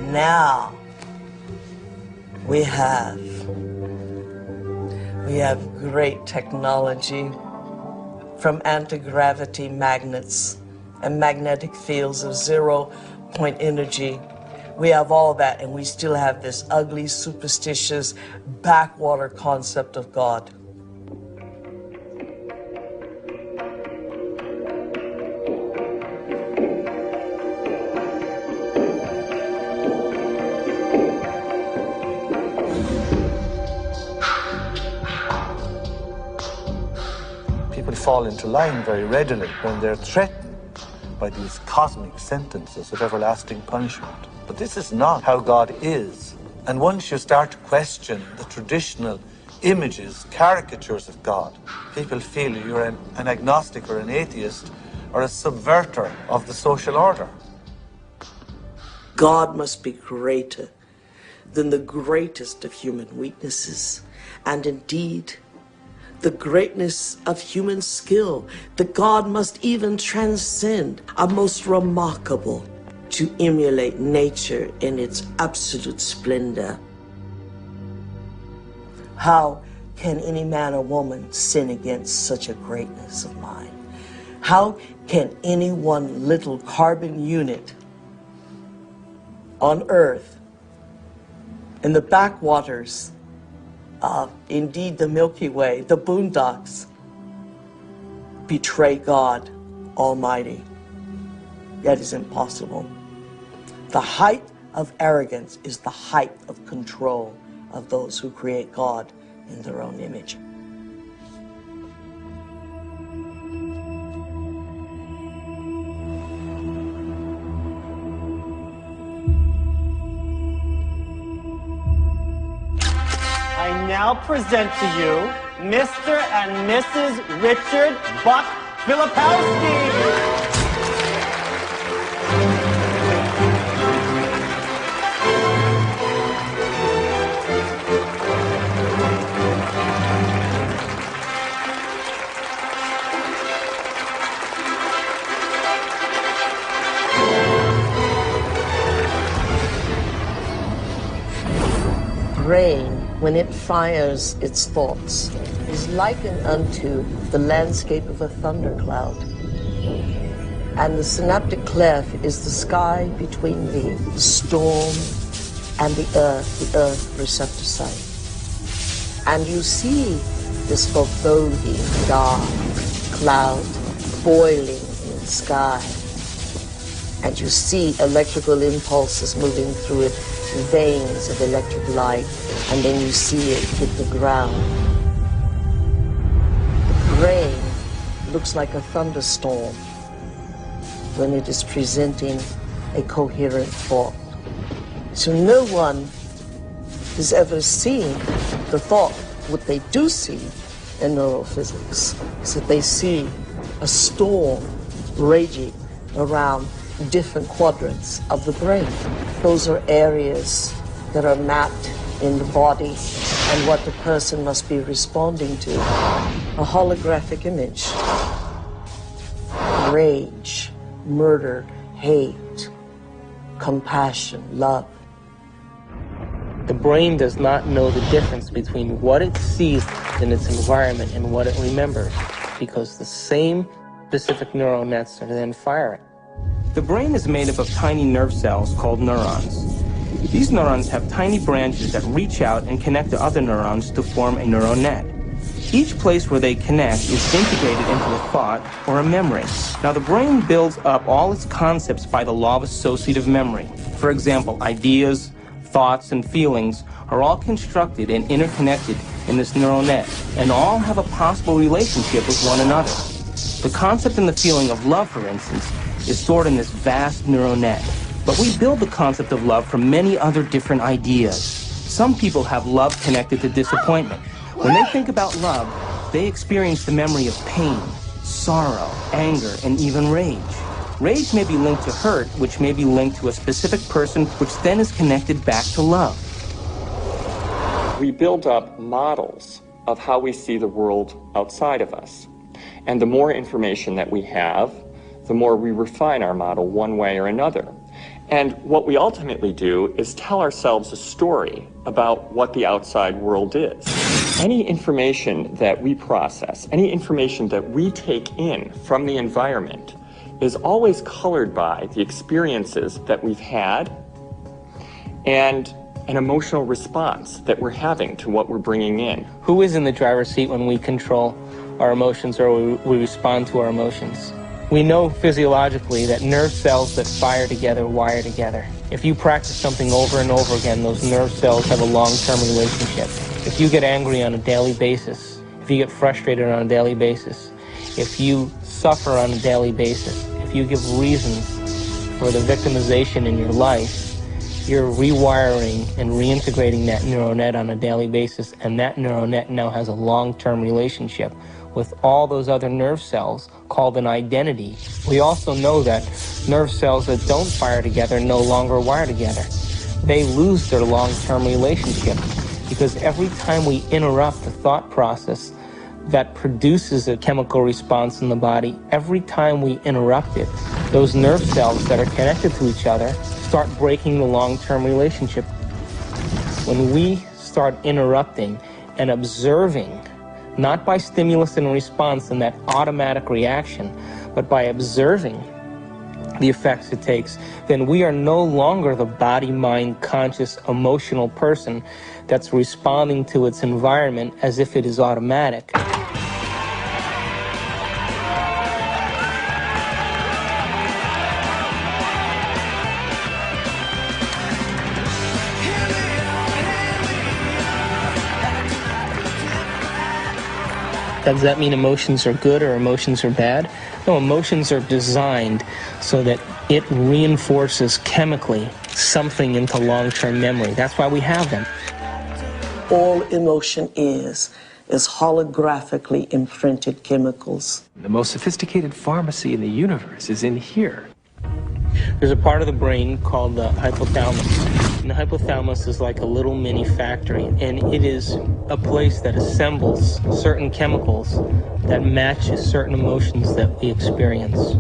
Now, we have great technology, from anti-gravity magnets and magnetic fields of zero-point energy. We have all that, and we still have this ugly, superstitious, backwater concept of God. Fall into line very readily when they're threatened by these cosmic sentences of everlasting punishment. But this is not how God is. And once you start to question the traditional images, caricatures of God, people feel you're an agnostic or an atheist or a subverter of the social order. God must be greater than the greatest of human weaknesses, and indeed, the greatness of human skill, that God must even transcend, are most remarkable to emulate nature in its absolute splendor. How can any man or woman sin against such a greatness of mind? How can any one little carbon unit on Earth, in the backwaters of, indeed, the Milky Way, the boondocks, betray God Almighty? That is impossible. The height of arrogance is the height of control of those who create God in their own image. I now present to you Mr. and Mrs. Richard Buck Filipowski. Brain, when it fires its thoughts, is likened unto the landscape of a thundercloud. And the synaptic cleft is the sky between the storm and the earth receptor site. And you see this foreboding dark cloud boiling in the sky. And you see electrical impulses moving through it, veins of electric light, and then you see it hit the ground. brain looks like a thunderstorm when it is presenting a coherent thought. So no one has ever seen the thought. What they do see in neurophysics is that they see a storm raging around different quadrants of the brain. Those are areas that are mapped in the body and what the person must be responding to. A holographic image. Rage, murder, hate, compassion, love. The brain does not know the difference between what it sees in its environment and what it remembers, because the same specific neural nets are then firing. The brain is made up of tiny nerve cells called neurons. These neurons have tiny branches that reach out and connect to other neurons to form a neural net. Each place where they connect is integrated into a thought or a memory. Now, the brain builds up all its concepts by the law of associative memory. For example, ideas, thoughts, and feelings are all constructed and interconnected in this neural net, and all have a possible relationship with one another. The concept and the feeling of love, for instance, is stored in this vast neural net. But we build the concept of love from many other different ideas. Some people have love connected to disappointment. When they think about love, they experience the memory of pain, sorrow, anger, and even rage. Rage may be linked to hurt, which may be linked to a specific person, which then is connected back to love. We build up models of how we see the world outside of us. And the more information that we have, the more we refine our model one way or another. And what we ultimately do is tell ourselves a story about what the outside world is. Any information that we process, any information that we take in from the environment is always colored by the experiences that we've had and an emotional response that we're having to what we're bringing in. Who is in the driver's seat when we control our emotions or we respond to our emotions? We know physiologically that nerve cells that fire together wire together. If you practice something over and over again, those nerve cells have a long-term relationship. If you get angry on a daily basis, if you get frustrated on a daily basis, if you suffer on a daily basis, if you give reasons for the victimization in your life, you're rewiring and reintegrating that neural net on a daily basis, and that neural net now has a long-term relationship with all those other nerve cells called an identity. We also know that nerve cells that don't fire together no longer wire together. They lose their long-term relationship because every time we interrupt the thought process that produces a chemical response in the body, every time we interrupt it, those nerve cells that are connected to each other start breaking the long-term relationship. When we start interrupting and observing, not by stimulus and response and that automatic reaction, but by observing the effects it takes, then we are no longer the body, mind, conscious, emotional person that's responding to its environment as if it is automatic. Does that mean emotions are good or emotions are bad? No, emotions are designed so that it reinforces chemically something into long-term memory. That's why we have them. All emotion is holographically imprinted chemicals. The most sophisticated pharmacy in the universe is in here. There's a part of the brain called the hypothalamus. And the hypothalamus is like a little mini factory, and it is a place that assembles certain chemicals that match certain emotions that we experience.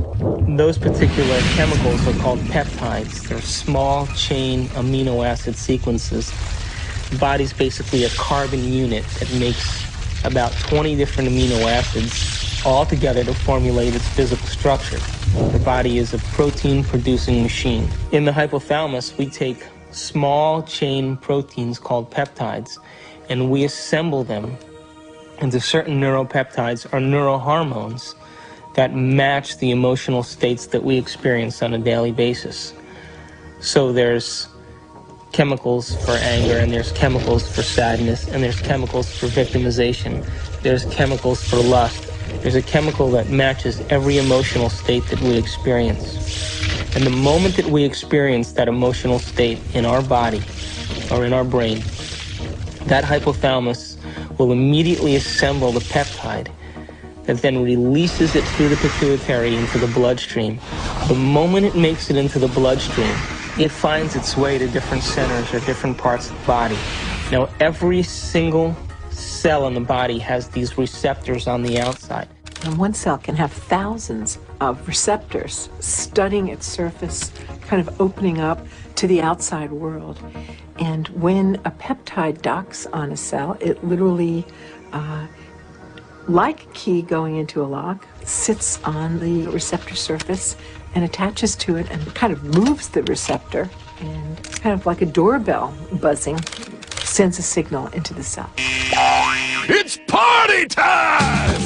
Those particular chemicals are called peptides. They're small chain amino acid sequences. The body's basically a carbon unit that makes about 20 different amino acids all together to formulate its physical structure. The body is a protein-producing machine. In the hypothalamus, we take small chain proteins called peptides, and we assemble them into certain neuropeptides or neurohormones that match the emotional states that we experience on a daily basis. So there's chemicals for anger, and there's chemicals for sadness, and there's chemicals for victimization, there's chemicals for lust, there's a chemical that matches every emotional state that we experience. And the moment that we experience that emotional state in our body or in our brain, that hypothalamus will immediately assemble the peptide that then releases it through the pituitary into the bloodstream. The moment it makes it into the bloodstream, it finds its way to different centers or different parts of the body. Now, every single cell in the body has these receptors on the outside. And one cell can have thousands of receptors studying its surface, kind of opening up to the outside world. And when a peptide docks on a cell, it literally, like a key going into a lock, sits on the receptor surface and attaches to it and kind of moves the receptor, and kind of like a doorbell buzzing, sends a signal into the cell. It's party time!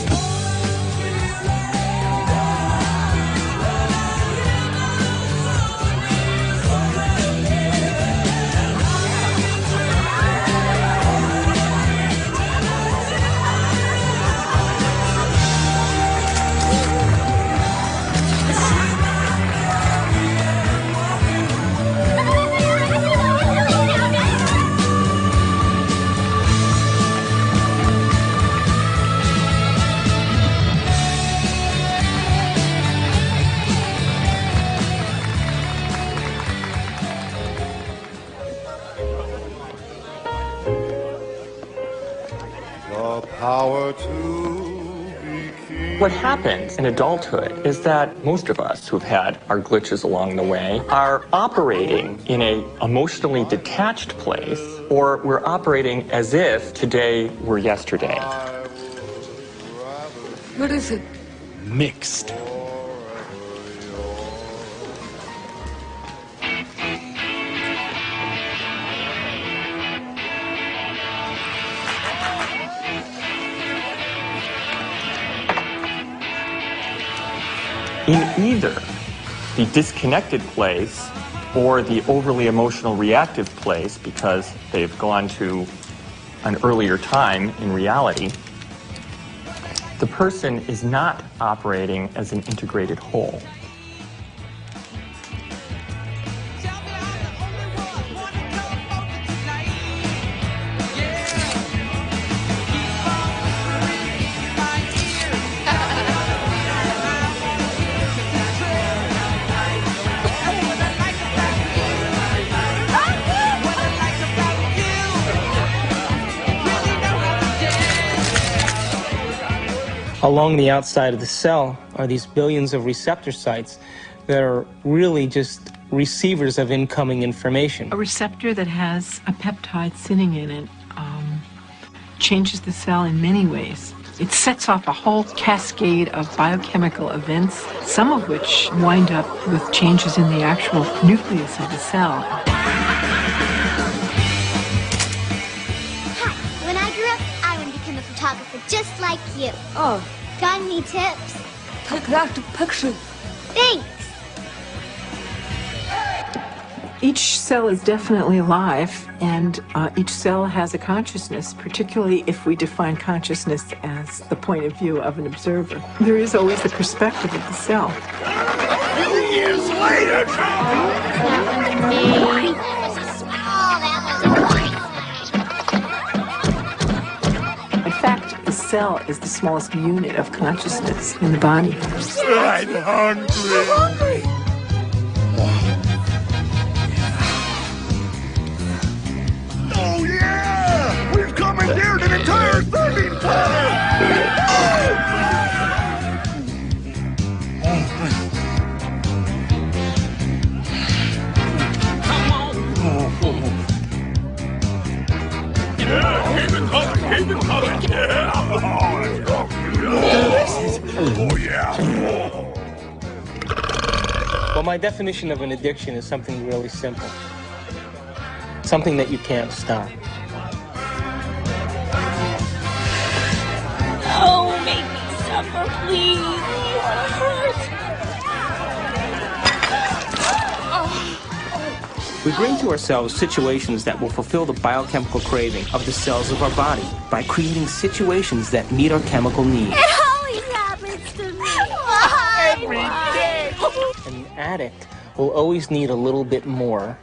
What happens in adulthood is that most of us who've had our glitches along the way are operating in an emotionally detached place, or we're operating as if today were yesterday. What is it? Mixed. In either the disconnected place or the overly emotional reactive place, because they've gone to an earlier time in reality, the person is not operating as an integrated whole. Along the outside of the cell are these billions of receptor sites that are really just receivers of incoming information. A receptor that has a peptide sitting in it changes the cell in many ways. It sets off a whole cascade of biochemical events, some of which wind up with changes in the actual nucleus of the cell. Hi, when I grew up, I want to become a photographer just like you. Oh. Got any tips? Take lots of pictures. Thanks. Each cell is definitely alive, and each cell has a consciousness, particularly if we define consciousness as the point of view of an observer. There is always the perspective of the cell. Years later! In fact, the cell is the smallest unit of consciousness in the body. I'm hungry! Oh yeah! We've commandeered an entire serving planet! Yeah, keep it coming, keep it coming! Yeah! Oh, let's go! Oh yeah! Well, my definition of an addiction is something really simple. Something that you can't stop. Oh, make me suffer, please. You want to hurt. We bring to ourselves situations that will fulfill the biochemical craving of the cells of our body by creating situations that meet our chemical needs. It always An addict will always need a little bit more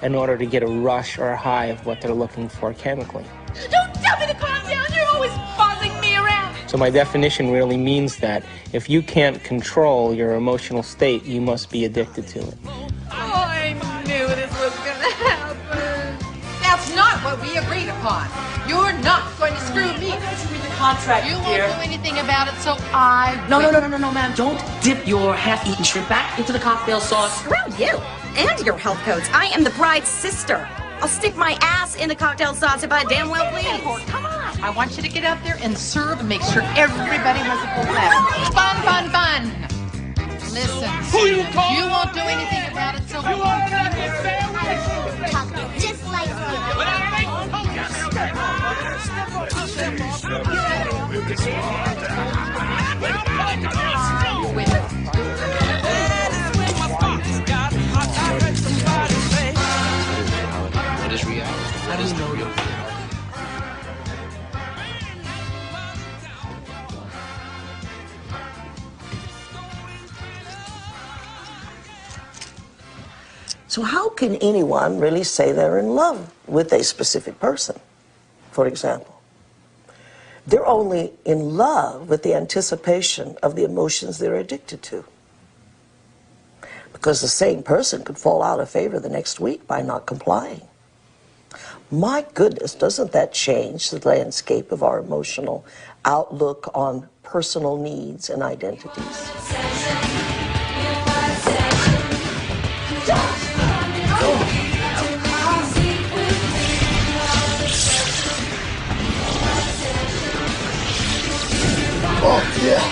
in order to get a rush or a high of what they're looking for chemically. Don't tell me to calm down. You're always bossing me around. So my definition really means that if you can't control your emotional state, you must be addicted to it. Oh, I knew this was going to happen. That's not what we agreed upon. You're not going to screw me. Why don't you read the contract, You dear? won't do anything about it, so I No, will. ma'am. Don't dip your half-eaten shrimp back into the cocktail sauce. Screw you and your health codes. I am the bride's sister. I'll stick my ass in the cocktail sauce if I damn well please. Come on. I want you to get out there and serve and make sure everybody has a full laugh. Fun, fun, fun. Listen, you won't do anything about it, so You are not the sandwich. Just like But I make What is reality? What is the real reality? So how can anyone really say they're in love with a specific person, for example? They're only in love with the anticipation of the emotions they're addicted to. Because the same person could fall out of favor the next week by not complying. My goodness, doesn't that change the landscape of our emotional outlook on personal needs and identities? Oh, yeah.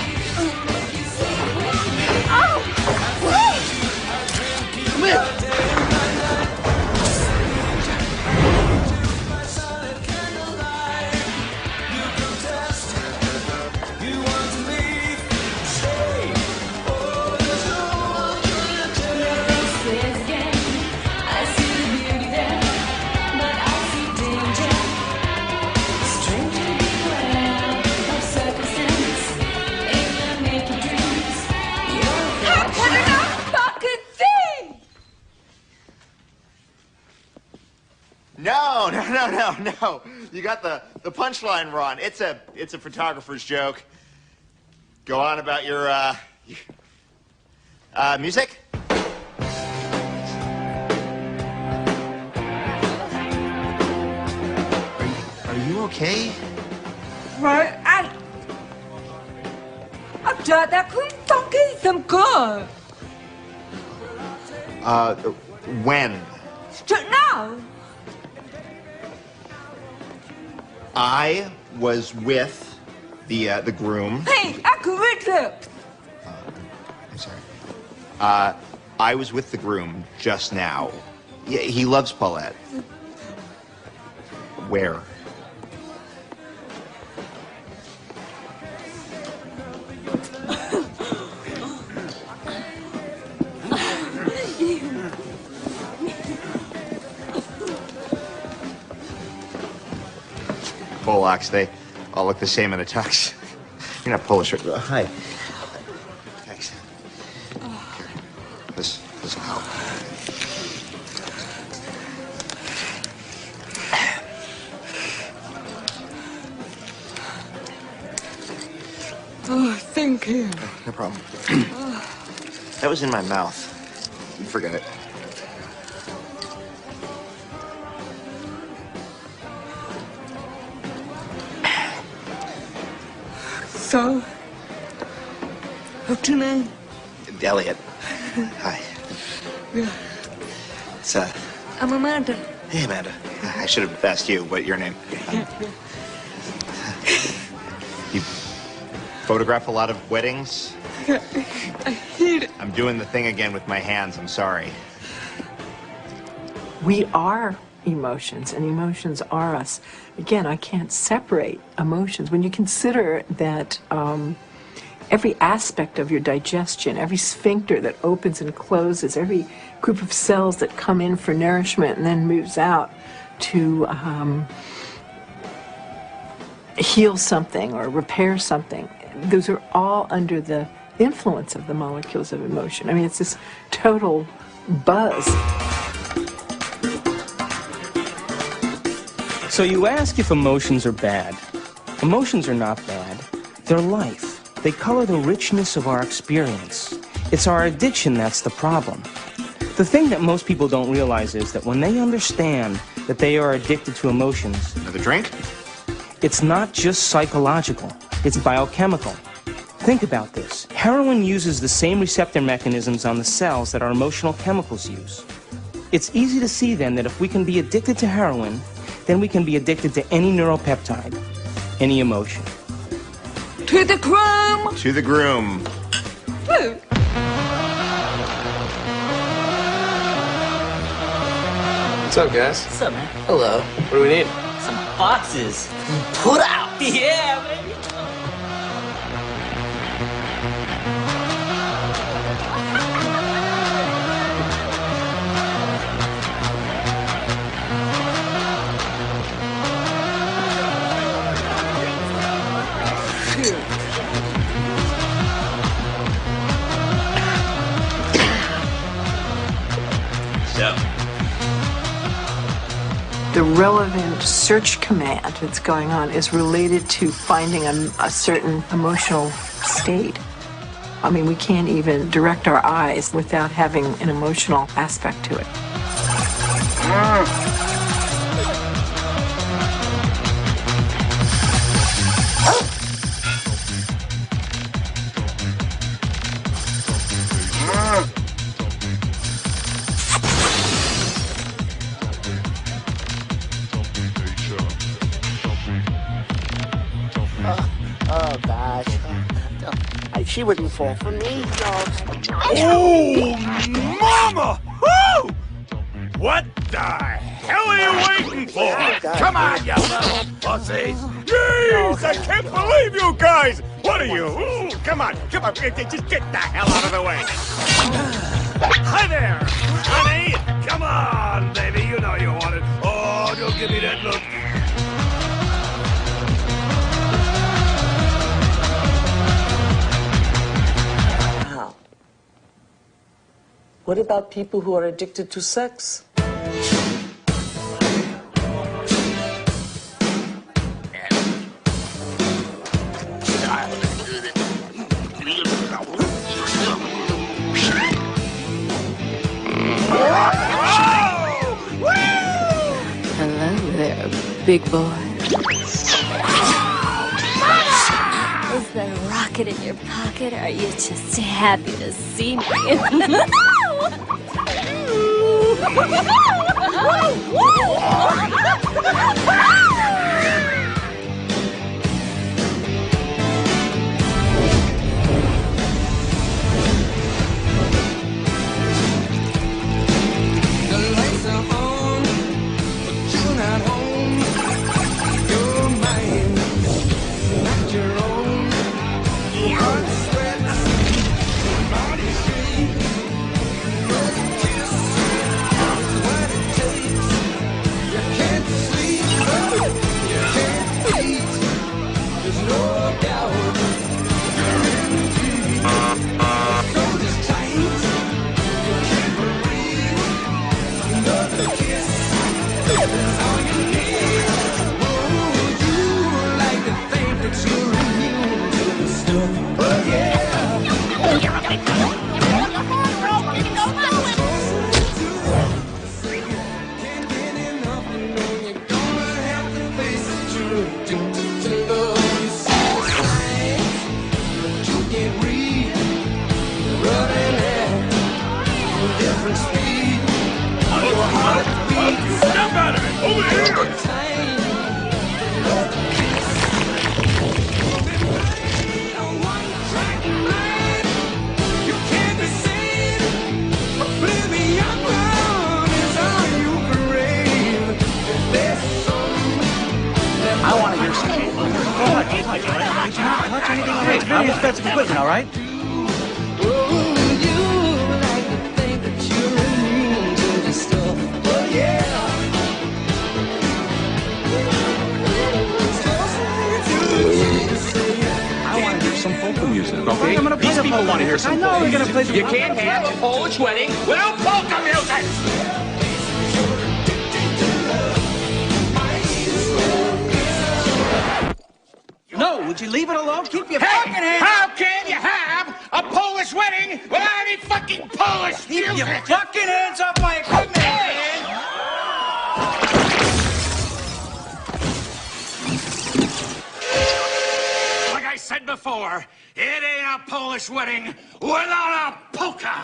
Come here. No. You got the punchline wrong. It's a photographer's joke. Go on about your music. Are you okay? Right, and after that, don't give them good. When? Just now. I was with the groom. Hey, I can read it. I'm sorry. I was with the groom just now. Yeah, he loves Paulette. Where? Polacks, they all look the same in a tux. You're not Polish. Hi. Thanks. Here. This will help. Oh, thank you. No problem. That was in my mouth. Forget it. So, what's your name? Elliot. Hi. Yeah. It's I'm Amanda. Hey, Amanda. I should have asked you what your name. You photograph a lot of weddings? I hate it. I'm doing the thing again with my hands. I'm sorry. We are emotions, and emotions are us. Again, I can't separate emotions. When you consider that every aspect of your digestion, every sphincter that opens and closes, every group of cells that come in for nourishment and then moves out to heal something or repair something, those are all under the influence of the molecules of emotion. I mean, it's this total buzz. So you ask if emotions are bad. Emotions are not bad. They're life. They color the richness of our experience. It's our addiction that's the problem. The thing that most people don't realize is that when they understand that they are addicted to emotions... Another drink? It's not just psychological. It's biochemical. Think about this. Heroin uses the same receptor mechanisms on the cells that our emotional chemicals use. It's easy to see then that if we can be addicted to heroin, then we can be addicted to any neuropeptide, any emotion. To the groom! To the groom. Woo! What's up, guys? What's up, man? Hello. What do we need? Some boxes. Put out! Yeah, baby! The relevant search command that's going on is related to finding a certain emotional state. I mean, we can't even direct our eyes without having an emotional aspect to it. Oh, gosh. She wouldn't fall for me. No. Oh, mama! Woo! What the hell are you waiting for? Come on, you little pussies! Jeez, I can't believe you guys! What are you? Ooh, come on, just get the hell out of the way! Hi there, honey! Come on, baby, you know you want it. Oh, don't give me that look. What about people who are addicted to sex? Hello there, big boy. Is there a rocket in your pocket, or are you just happy to see me? I want to hear some. Don't touch anything on it. It's very expensive equipment, all right? I want to hear some folk music. music, okay? These people want to hear some Polish music. You can't have a Polish wedding without polka music! No, would you leave it alone? Keep your fucking hands... How can you have a Polish wedding without any fucking Polish music? Keep your fucking hands off my equipment, man! Like I said before, it ain't a Polish wedding without a polka!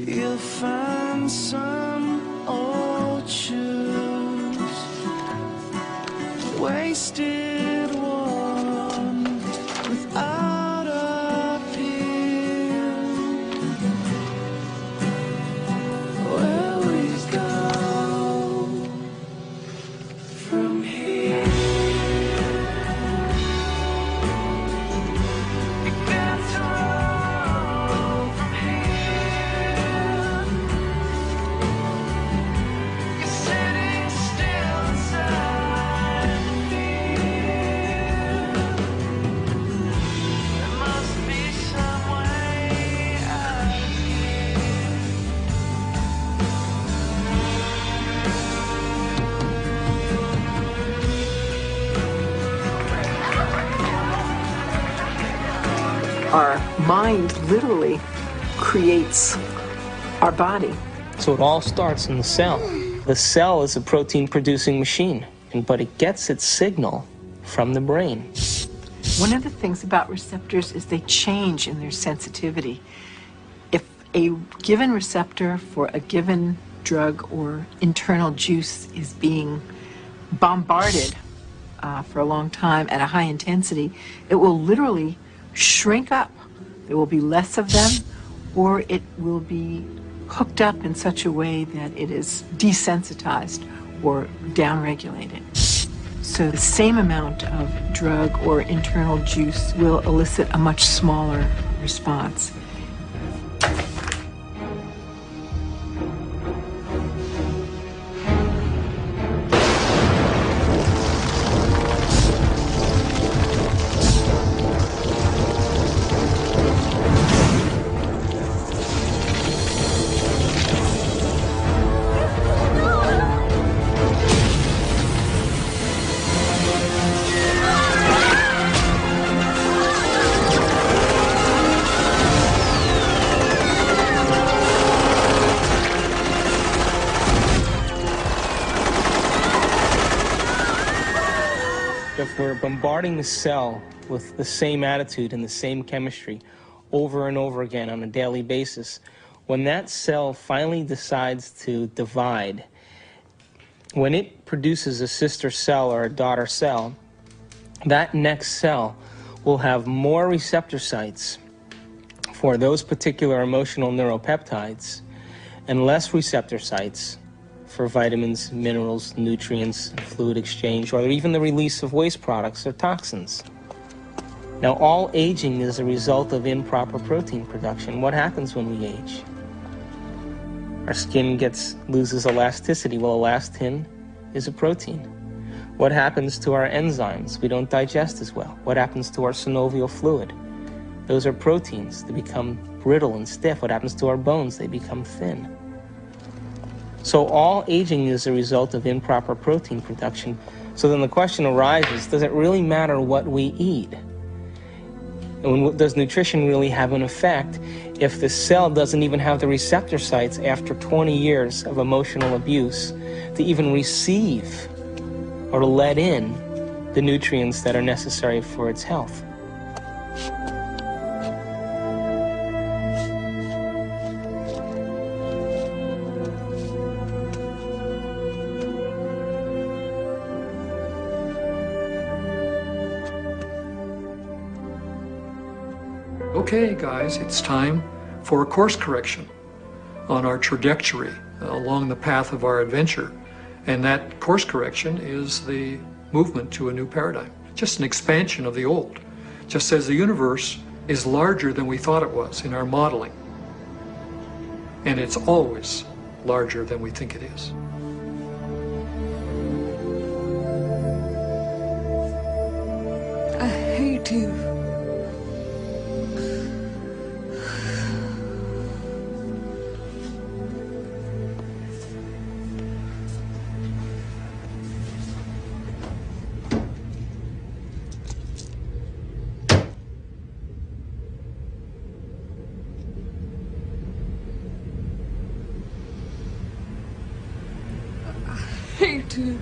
You'll find some old shoes, wasted one, without appeal. Where we go from here? Our mind literally creates our body. So it all starts in the cell. The cell is a protein-producing machine, but it gets its signal from the brain. One of the things about receptors is they change in their sensitivity. If a given receptor for a given drug or internal juice is being bombarded for a long time at a high intensity, it will literally shrink up. There will be less of them, or it will be hooked up in such a way that it is desensitized or downregulated. So the same amount of drug or internal juice will elicit a much smaller response. If we're bombarding the cell with the same attitude and the same chemistry over and over again on a daily basis, when that cell finally decides to divide, when it produces a sister cell or a daughter cell, that next cell will have more receptor sites for those particular emotional neuropeptides and less receptor sites for vitamins, minerals, nutrients, fluid exchange, or even the release of waste products or toxins. Now, all aging is a result of improper protein production. What happens when we age? Our skin loses elasticity. Well, elastin is a protein. What happens to our enzymes? We don't digest as well. What happens to our synovial fluid? Those are proteins. They become brittle and stiff. What happens to our bones? They become thin. So all aging is a result of improper protein production. So then the question arises, does it really matter what we eat? And does nutrition really have an effect if the cell doesn't even have the receptor sites after 20 years of emotional abuse to even receive or let in the nutrients that are necessary for its health? Okay, guys, it's time for a course correction on our trajectory along the path of our adventure. And that course correction is the movement to a new paradigm, just an expansion of the old. Just as the universe is larger than we thought it was in our modeling, and it's always larger than we think it is. I hate you. Hate you.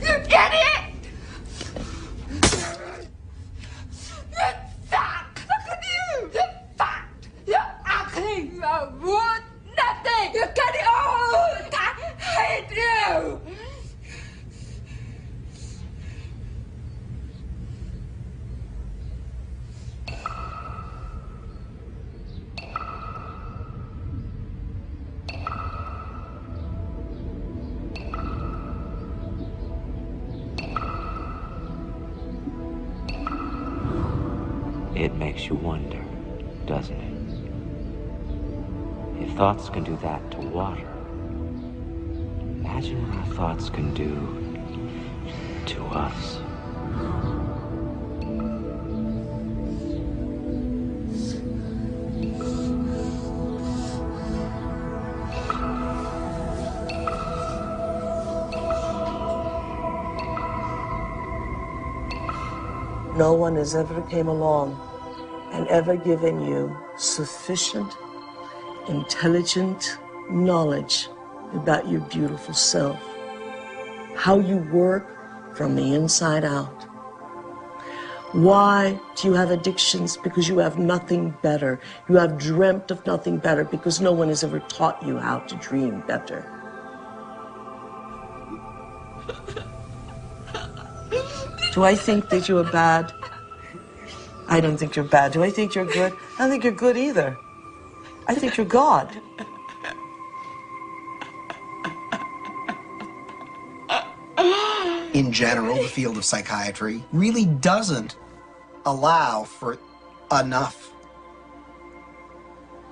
You get it? You suck! Look at you! You fat! You're ugly! You're worth nothing! You get it all! I hate you! It makes you wonder, doesn't it? If thoughts can do that to water, imagine what our thoughts can do to us. No one has ever came along and ever given you sufficient, intelligent knowledge about your beautiful self, how you work from the inside out. Why do you have addictions? Because you have nothing better. You have dreamt of nothing better because no one has ever taught you how to dream better. Do I think that you are bad? I don't think you're bad. Do I think you're good? I don't think you're good either. I think you're God. In general, the field of psychiatry really doesn't allow for enough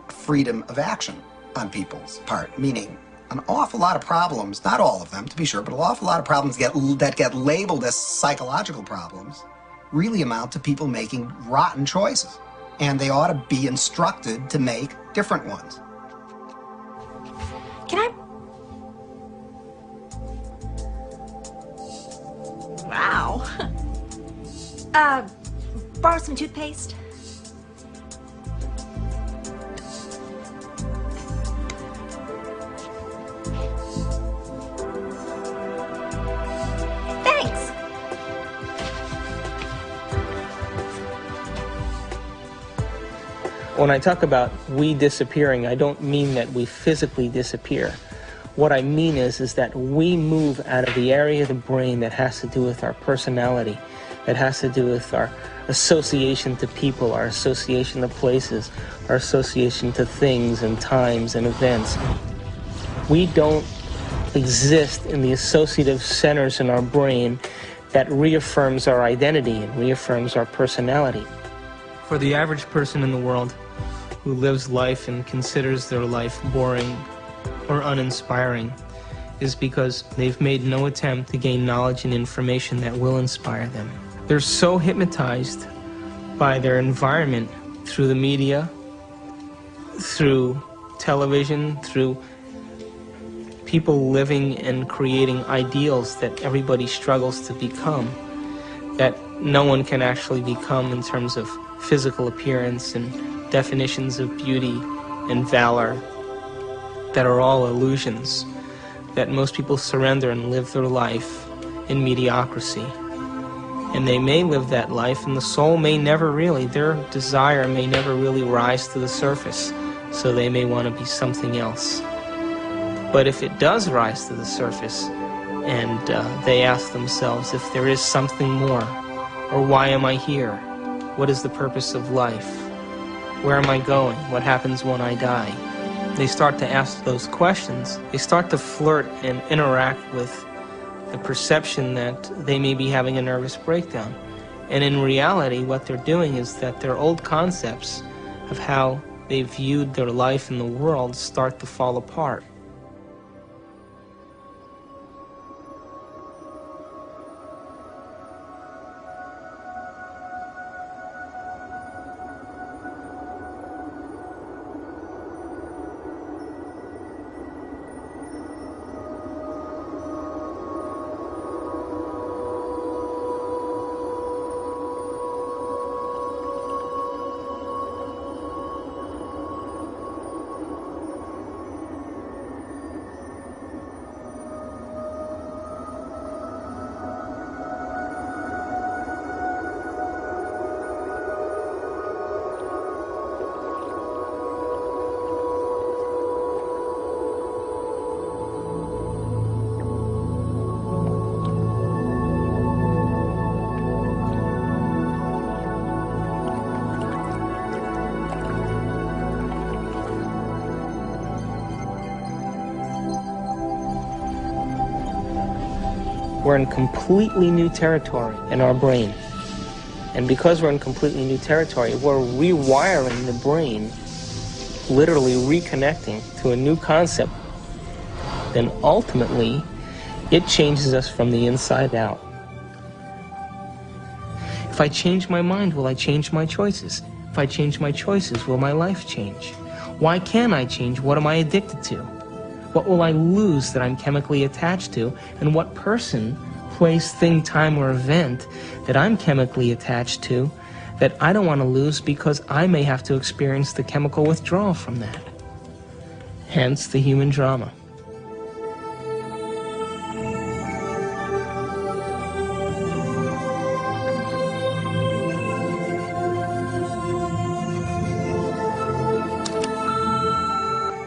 freedom of action on people's part, meaning an awful lot of problems, not all of them to be sure, but an awful lot of problems that get labeled as psychological problems really amount to people making rotten choices, and they ought to be instructed to make different ones. Can I? Wow. Borrow some toothpaste? Thanks. When I talk about we disappearing, I don't mean that we physically disappear. What I mean is that we move out of the area of the brain that has to do with our personality, that has to do with our association to people, our association to places, our association to things and times and events. We don't exist in the associative centers in our brain that reaffirms our identity and reaffirms our personality. For the average person in the world who lives life and considers their life boring or uninspiring is because they've made no attempt to gain knowledge and information that will inspire them. They're so hypnotized by their environment through the media, through television, through people living and creating ideals that everybody struggles to become, that no one can actually become in terms of physical appearance and definitions of beauty and valor that are all illusions, that most people surrender and live their life in mediocrity. And they may live that life, and the soul may never really, their desire may never really rise to the surface, so they may want to be something else. But if it does rise to the surface, and they ask themselves if there is something more, or why am I here? What is the purpose of life? Where am I going? What happens when I die? They start to ask those questions. They start to flirt and interact with the perception that they may be having a nervous breakdown. And in reality, what they're doing is that their old concepts of how they viewed their life in the world start to fall apart. We're in completely new territory in our brain. And because we're in completely new territory, we're rewiring the brain, literally reconnecting to a new concept. Then ultimately, it changes us from the inside out. If I change my mind, will I change my choices? If I change my choices, will my life change? Why can't I change? What am I addicted to? What will I lose that I'm chemically attached to? And what person, place, thing, time, or event that I'm chemically attached to that I don't want to lose because I may have to experience the chemical withdrawal from that? Hence the human drama.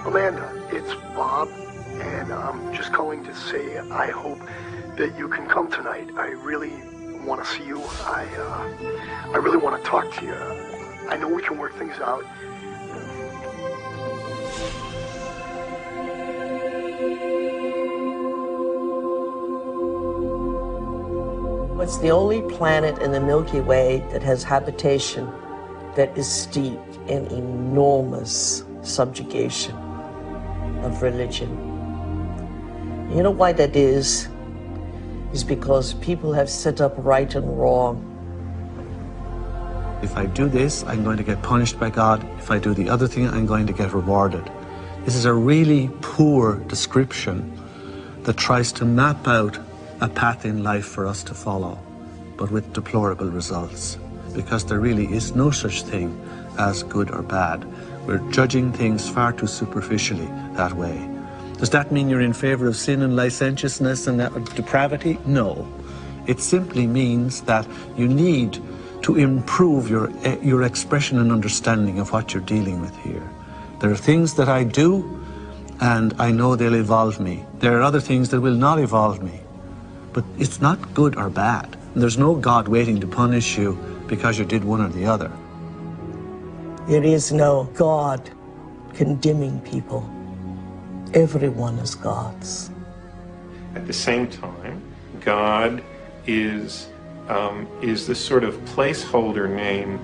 Amanda, it's Bob, and I'm just calling to say I hope that you can come tonight. I really want to see you. I really want to talk to you. I know we can work things out. It's the only planet in the Milky Way that has habitation that is steeped in enormous subjugation of religion. You know why that is? Is because people have set up right and wrong. If I do this, I'm going to get punished by God. If I do the other thing, I'm going to get rewarded. This is a really poor description that tries to map out a path in life for us to follow, but with deplorable results, because there really is no such thing as good or bad. We're judging things far too superficially that way. Does that mean you're in favor of sin and licentiousness and depravity? No. It simply means that you need to improve your expression and understanding of what you're dealing with here. There are things that I do, and I know they'll evolve me. There are other things that will not evolve me. But it's not good or bad. And there's no God waiting to punish you because you did one or the other. There is no God condemning people. Everyone is God's. At the same time, God is this sort of placeholder name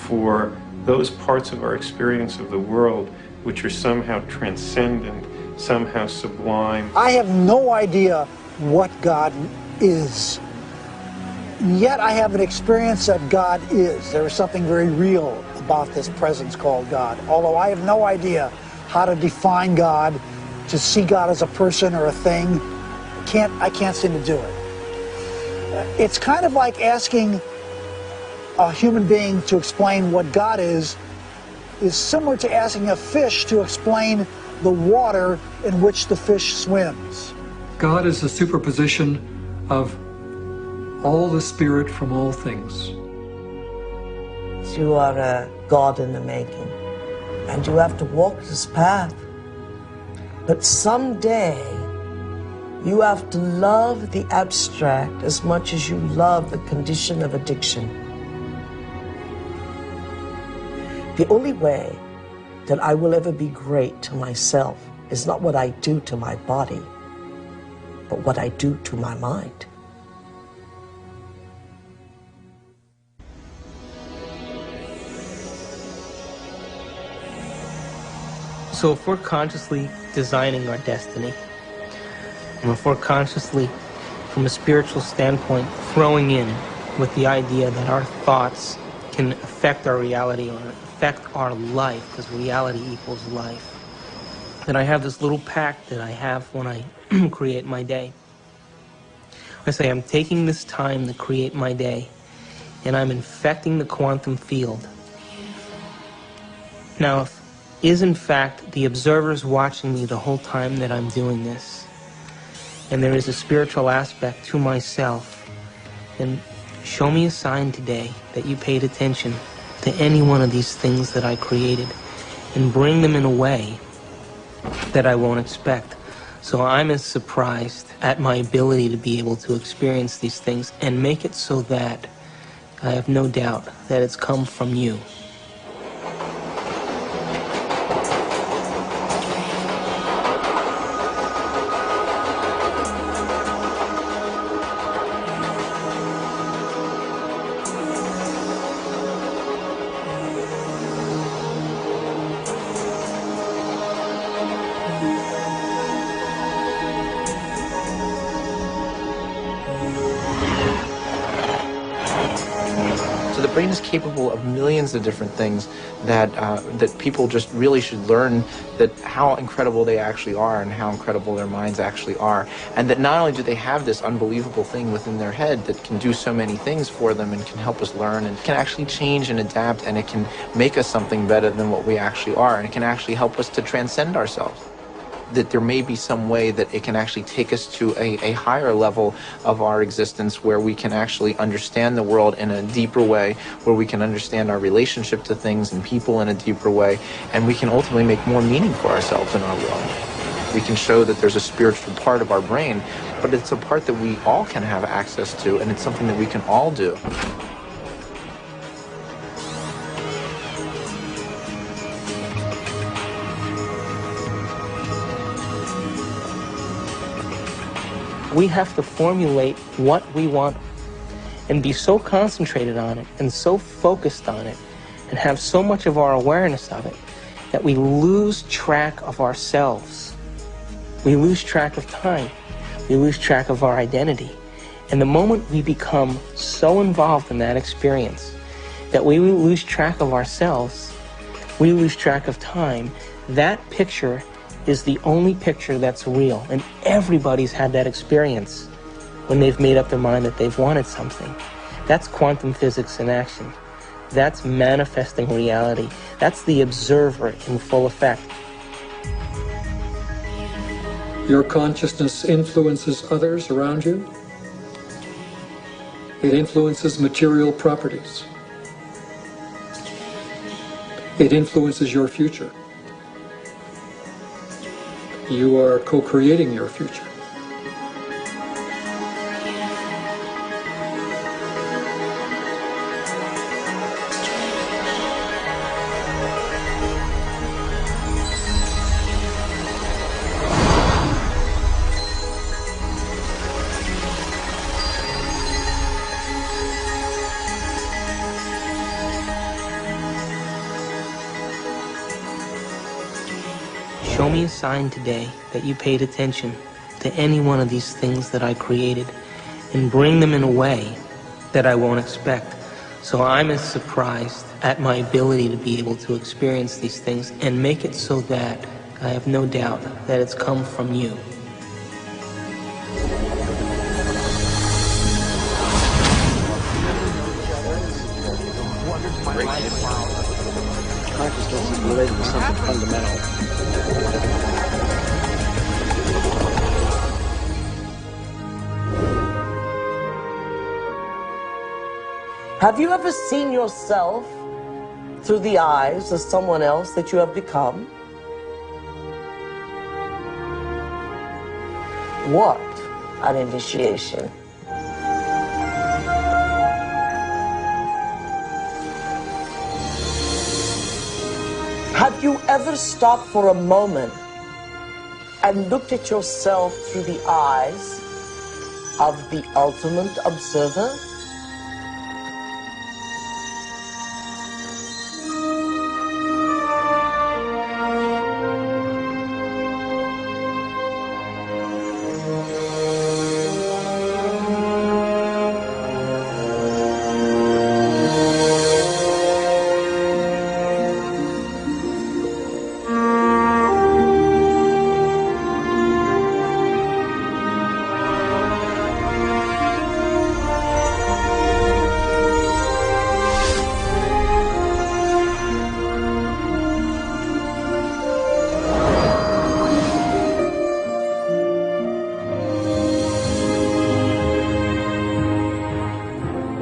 for those parts of our experience of the world which are somehow transcendent, somehow sublime. I have no idea what God is. Yet I have an experience that God is. There is something very real about this presence called God. Although I have no idea how to define God, to see God as a person or a thing, I can't seem to do it. It's kind of like asking a human being to explain what God is similar to asking a fish to explain the water in which the fish swims. God is the superposition of all the spirit from all things. You are a God in the making, and you have to walk this path. But someday, you have to love the abstract as much as you love the condition of addiction. The only way that I will ever be great to myself is not what I do to my body, but what I do to my mind. So if we're consciously designing our destiny, and if we're consciously, from a spiritual standpoint, throwing in with the idea that our thoughts can affect our reality or affect our life, because reality equals life, then I have this little pact that I have when I create my day. I say I'm taking this time to create my day, and I'm infecting the quantum field. Now, if is in fact the observers watching me the whole time that I'm doing this, and there is a spiritual aspect to myself, then show me a sign today that you paid attention to any one of these things that I created, and bring them in a way that I won't expect. So I'm as surprised at my ability to be able to experience these things and make it so that I have no doubt that it's come from you. So the brain is capable of millions of different things that that people just really should learn, that how incredible they actually are and how incredible their minds actually are. And that not only do they have this unbelievable thing within their head that can do so many things for them and can help us learn and can actually change and adapt, and it can make us something better than what we actually are, and it can actually help us to transcend ourselves. That there may be some way that it can actually take us to a higher level of our existence, where we can actually understand the world in a deeper way, where we can understand our relationship to things and people in a deeper way, and we can ultimately make more meaning for ourselves in our world. We can show that there's a spiritual part of our brain, but it's a part that we all can have access to, and it's something that we can all do. We have to formulate what we want and be so concentrated on it and so focused on it and have so much of our awareness of it that we lose track of ourselves. We lose track of time. We lose track of our identity. And the moment we become so involved in that experience that we lose track of ourselves, we lose track of time, that picture is the only picture that's real. And everybody's had that experience when they've made up their mind that they've wanted something. That's quantum physics in action. That's manifesting reality. That's the observer in full effect. Your consciousness influences others around you. It influences material properties. It influences your future. You are co-creating your future. Show me a sign today that you paid attention to any one of these things that I created, and bring them in a way that I won't expect. So I'm as surprised at my ability to be able to experience these things, and make it so that I have no doubt that it's come from you. Consciousness is related to something fundamental. Have you ever seen yourself through the eyes of someone else that you have become? What an initiation. Have you ever stopped for a moment and looked at yourself through the eyes of the ultimate observer?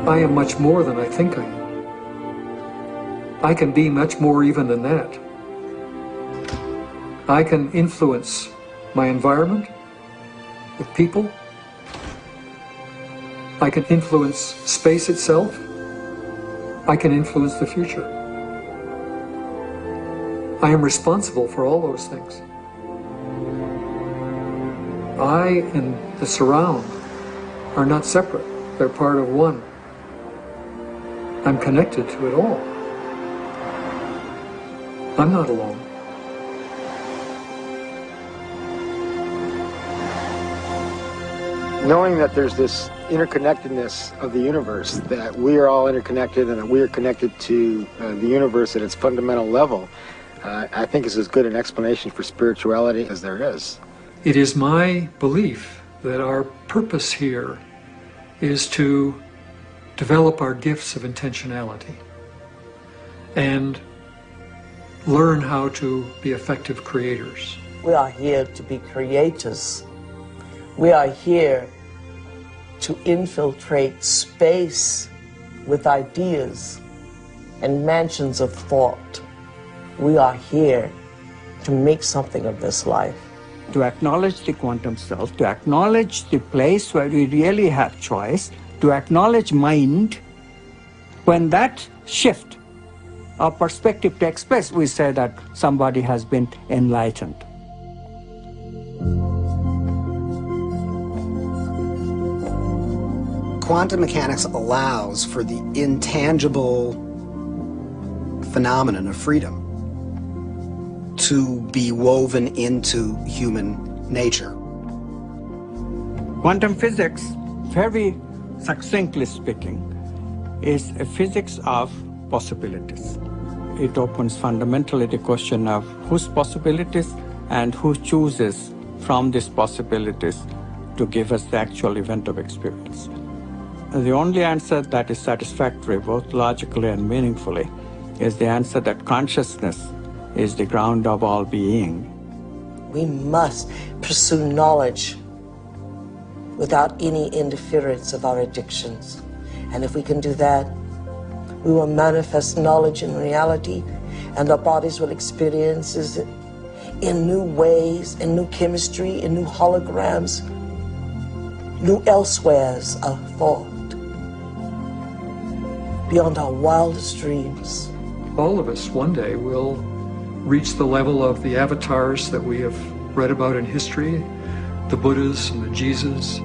I am much more than I think I am. I can be much more even than that. I can influence my environment with people. I can influence space itself. I can influence the future. I am responsible for all those things. I and the surround are not separate. They're part of one. I'm connected to it all. I'm not alone. Knowing that there's this interconnectedness of the universe, that we are all interconnected and that we are connected to the universe at its fundamental level, I think is as good an explanation for spirituality as there is. It is my belief that our purpose here is to develop our gifts of intentionality and learn how to be effective creators. We are here to be creators. We are here to infiltrate space with ideas and mansions of thought. We are here to make something of this life. To acknowledge the quantum self, to acknowledge the place where we really have choice, to acknowledge mind. When that shift our perspective takes place, we say that somebody has been enlightened. Quantum mechanics allows for the intangible phenomenon of freedom to be woven into human nature. Quantum physics, very succinctly speaking, is a physics of possibilities. It opens fundamentally the question of whose possibilities and who chooses from these possibilities to give us the actual event of experience. The only answer that is satisfactory, both logically and meaningfully, is the answer that consciousness is the ground of all being. We must pursue knowledge without any interference of our addictions. And if we can do that, we will manifest knowledge in reality, and our bodies will experience it in new ways, in new chemistry, in new holograms, new elsewheres of thought, beyond our wildest dreams. All of us one day will reach the level of the avatars that we have read about in history, the Buddhas and the Jesus.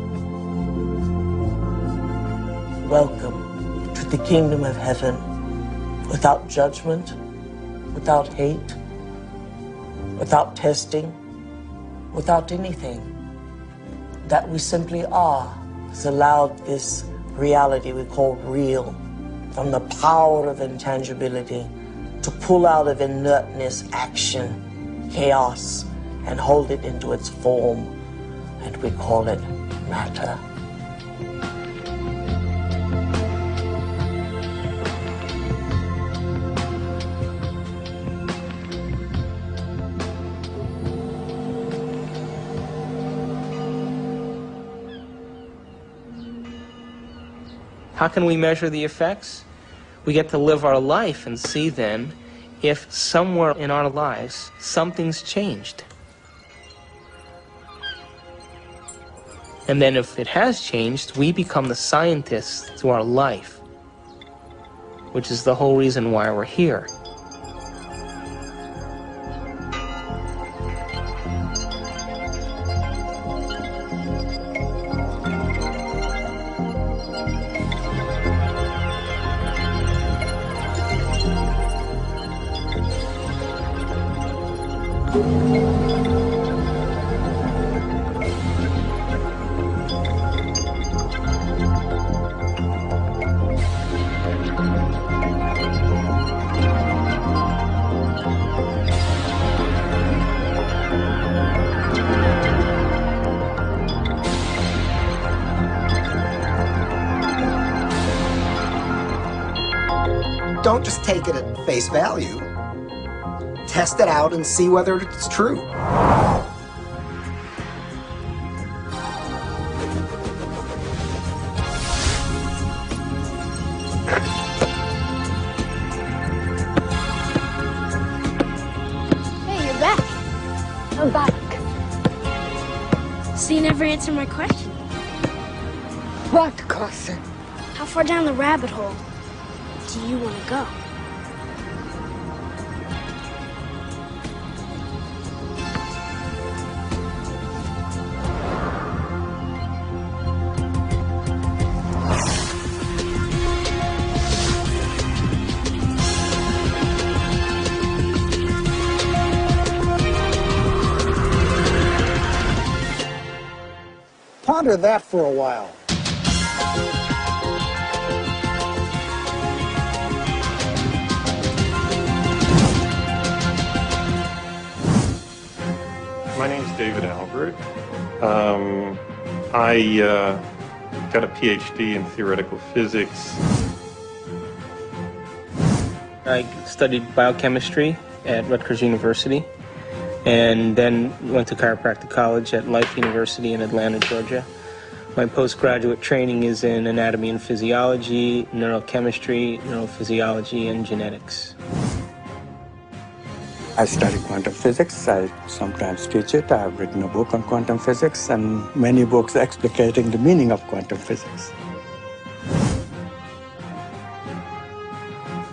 Welcome to the kingdom of heaven, without judgment, without hate, without testing, without anything. That we simply are has allowed this reality we call real, from the power of intangibility, to pull out of inertness action, chaos, and hold it into its form, and we call it matter. How can we measure the effects? We get to live our life and see then if somewhere in our lives something's changed. And then if it has changed, we become the scientists to our life, which is the whole reason why we're here. Don't just take it at face value. Test it out and see whether it's true. Hey, you're back. I'm back. So you never answered my question. What question? How far down the rabbit hole do you want to go? Ponder that for a while. My name's David Albert. I got a PhD in theoretical physics. I studied biochemistry at Rutgers University, and then went to chiropractic college at Life University in Atlanta, Georgia. My postgraduate training is in anatomy and physiology, neurochemistry, neurophysiology, and genetics. I study quantum physics. I sometimes teach it. I've written a book on quantum physics and many books explicating the meaning of quantum physics.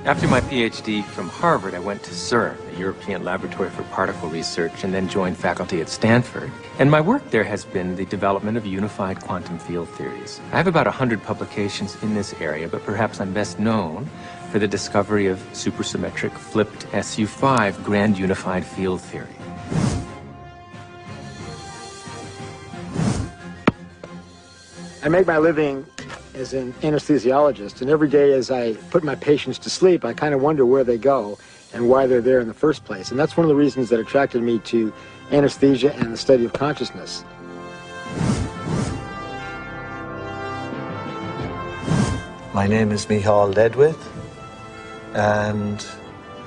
After my PhD from Harvard, I went to CERN, the European Laboratory for Particle Research, and then joined faculty at Stanford. And my work there has been the development of unified quantum field theories. I have about 100 publications in this area, but perhaps I'm best known for the discovery of supersymmetric flipped SU5 grand unified field theory. I make my living as an anesthesiologist, and every day as I put my patients to sleep, I kind of wonder where they go and why they're there in the first place. And that's one of the reasons that attracted me to anesthesia and the study of consciousness. My name is Michal Ledwith, and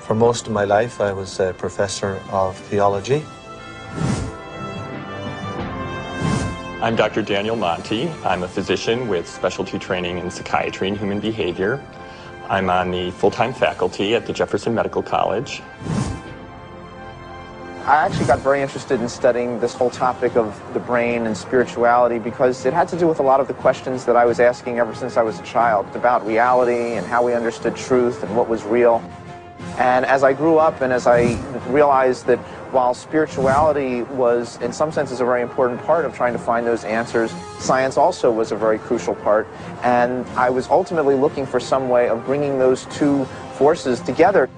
for most of my life I was a professor of theology. I'm Dr. Daniel Monti. I'm a physician with specialty training in psychiatry and human behavior. I'm on the full-time faculty at the Jefferson Medical College. I actually got very interested in studying this whole topic of the brain and spirituality because it had to do with a lot of the questions that I was asking ever since I was a child about reality and how we understood truth and what was real. And as I grew up and as I realized that while spirituality was, in some senses, a very important part of trying to find those answers, science also was a very crucial part. And I was ultimately looking for some way of bringing those two forces together.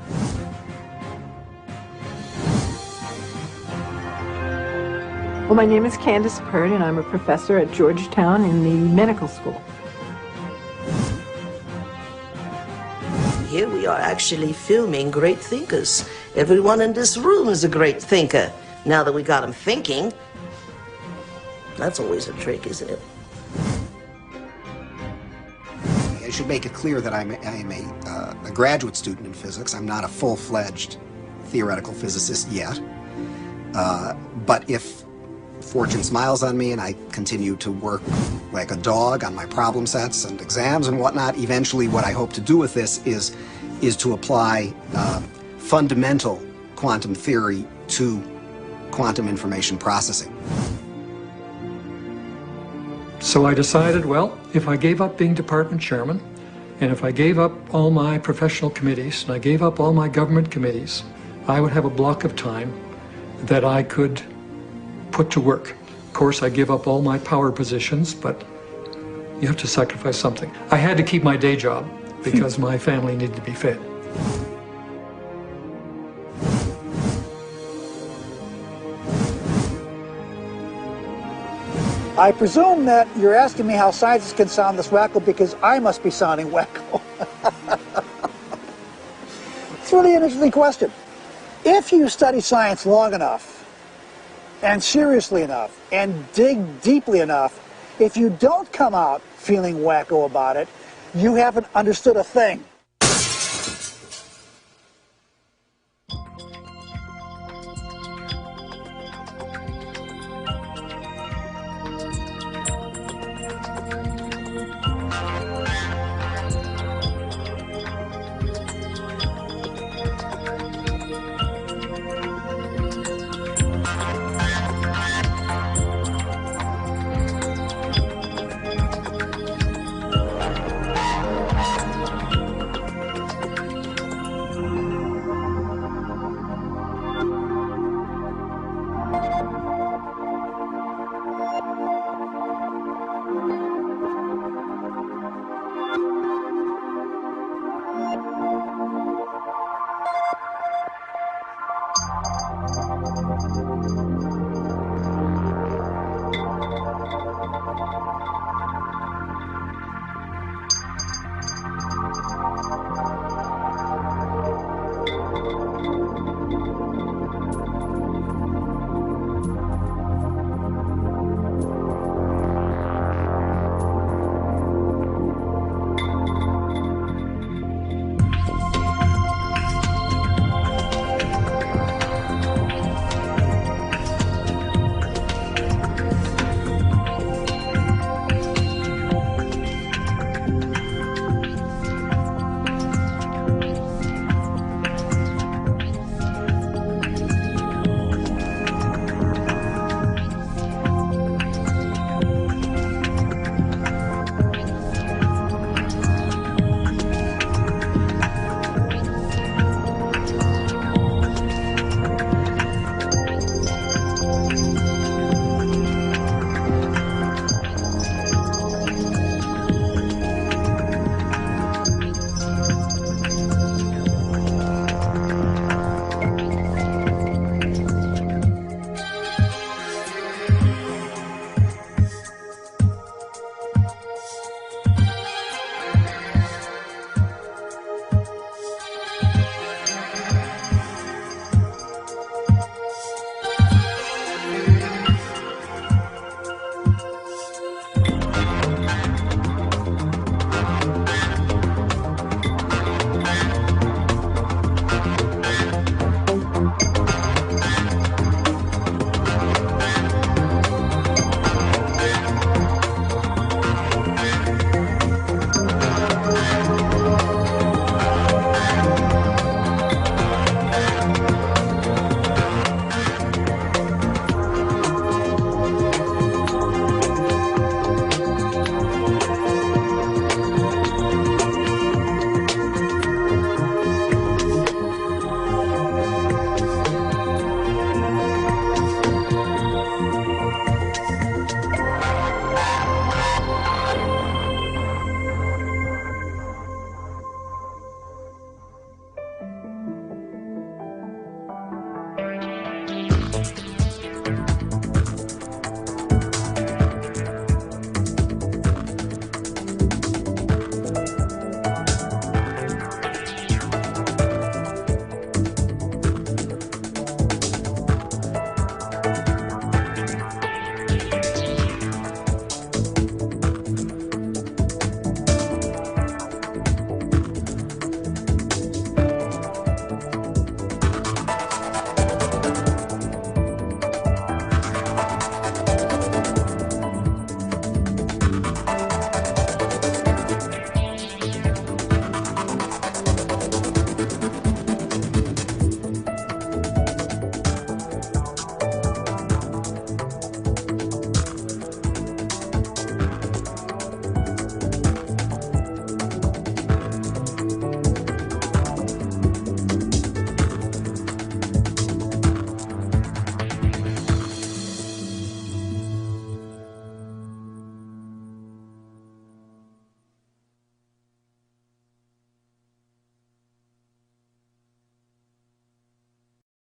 Well, my name is Candace Pert, and I'm a professor at Georgetown in the medical school. Here we are actually filming great thinkers. Everyone in this room is a great thinker. Now that we got them thinking, that's always a trick, isn't it? I should make it clear that I am a graduate student in physics. I'm not a full-fledged theoretical physicist yet. But if fortune smiles on me and I continue to work like a dog on my problem sets and exams and whatnot, eventually what I hope to do with this is to apply fundamental quantum theory to quantum information processing. So I decided, well, if I gave up being department chairman, and if I gave up all my professional committees, and I gave up all my government committees, I would have a block of time that I could put to work. Of course, I give up all my power positions, but you have to sacrifice something. I had to keep my day job because my family needed to be fed. I presume that you're asking me how scientists can sound this wacko because I must be sounding wacko. It's really an interesting question. If you study science long enough, and seriously enough, and dig deeply enough, if you don't come out feeling wacko about it, you haven't understood a thing.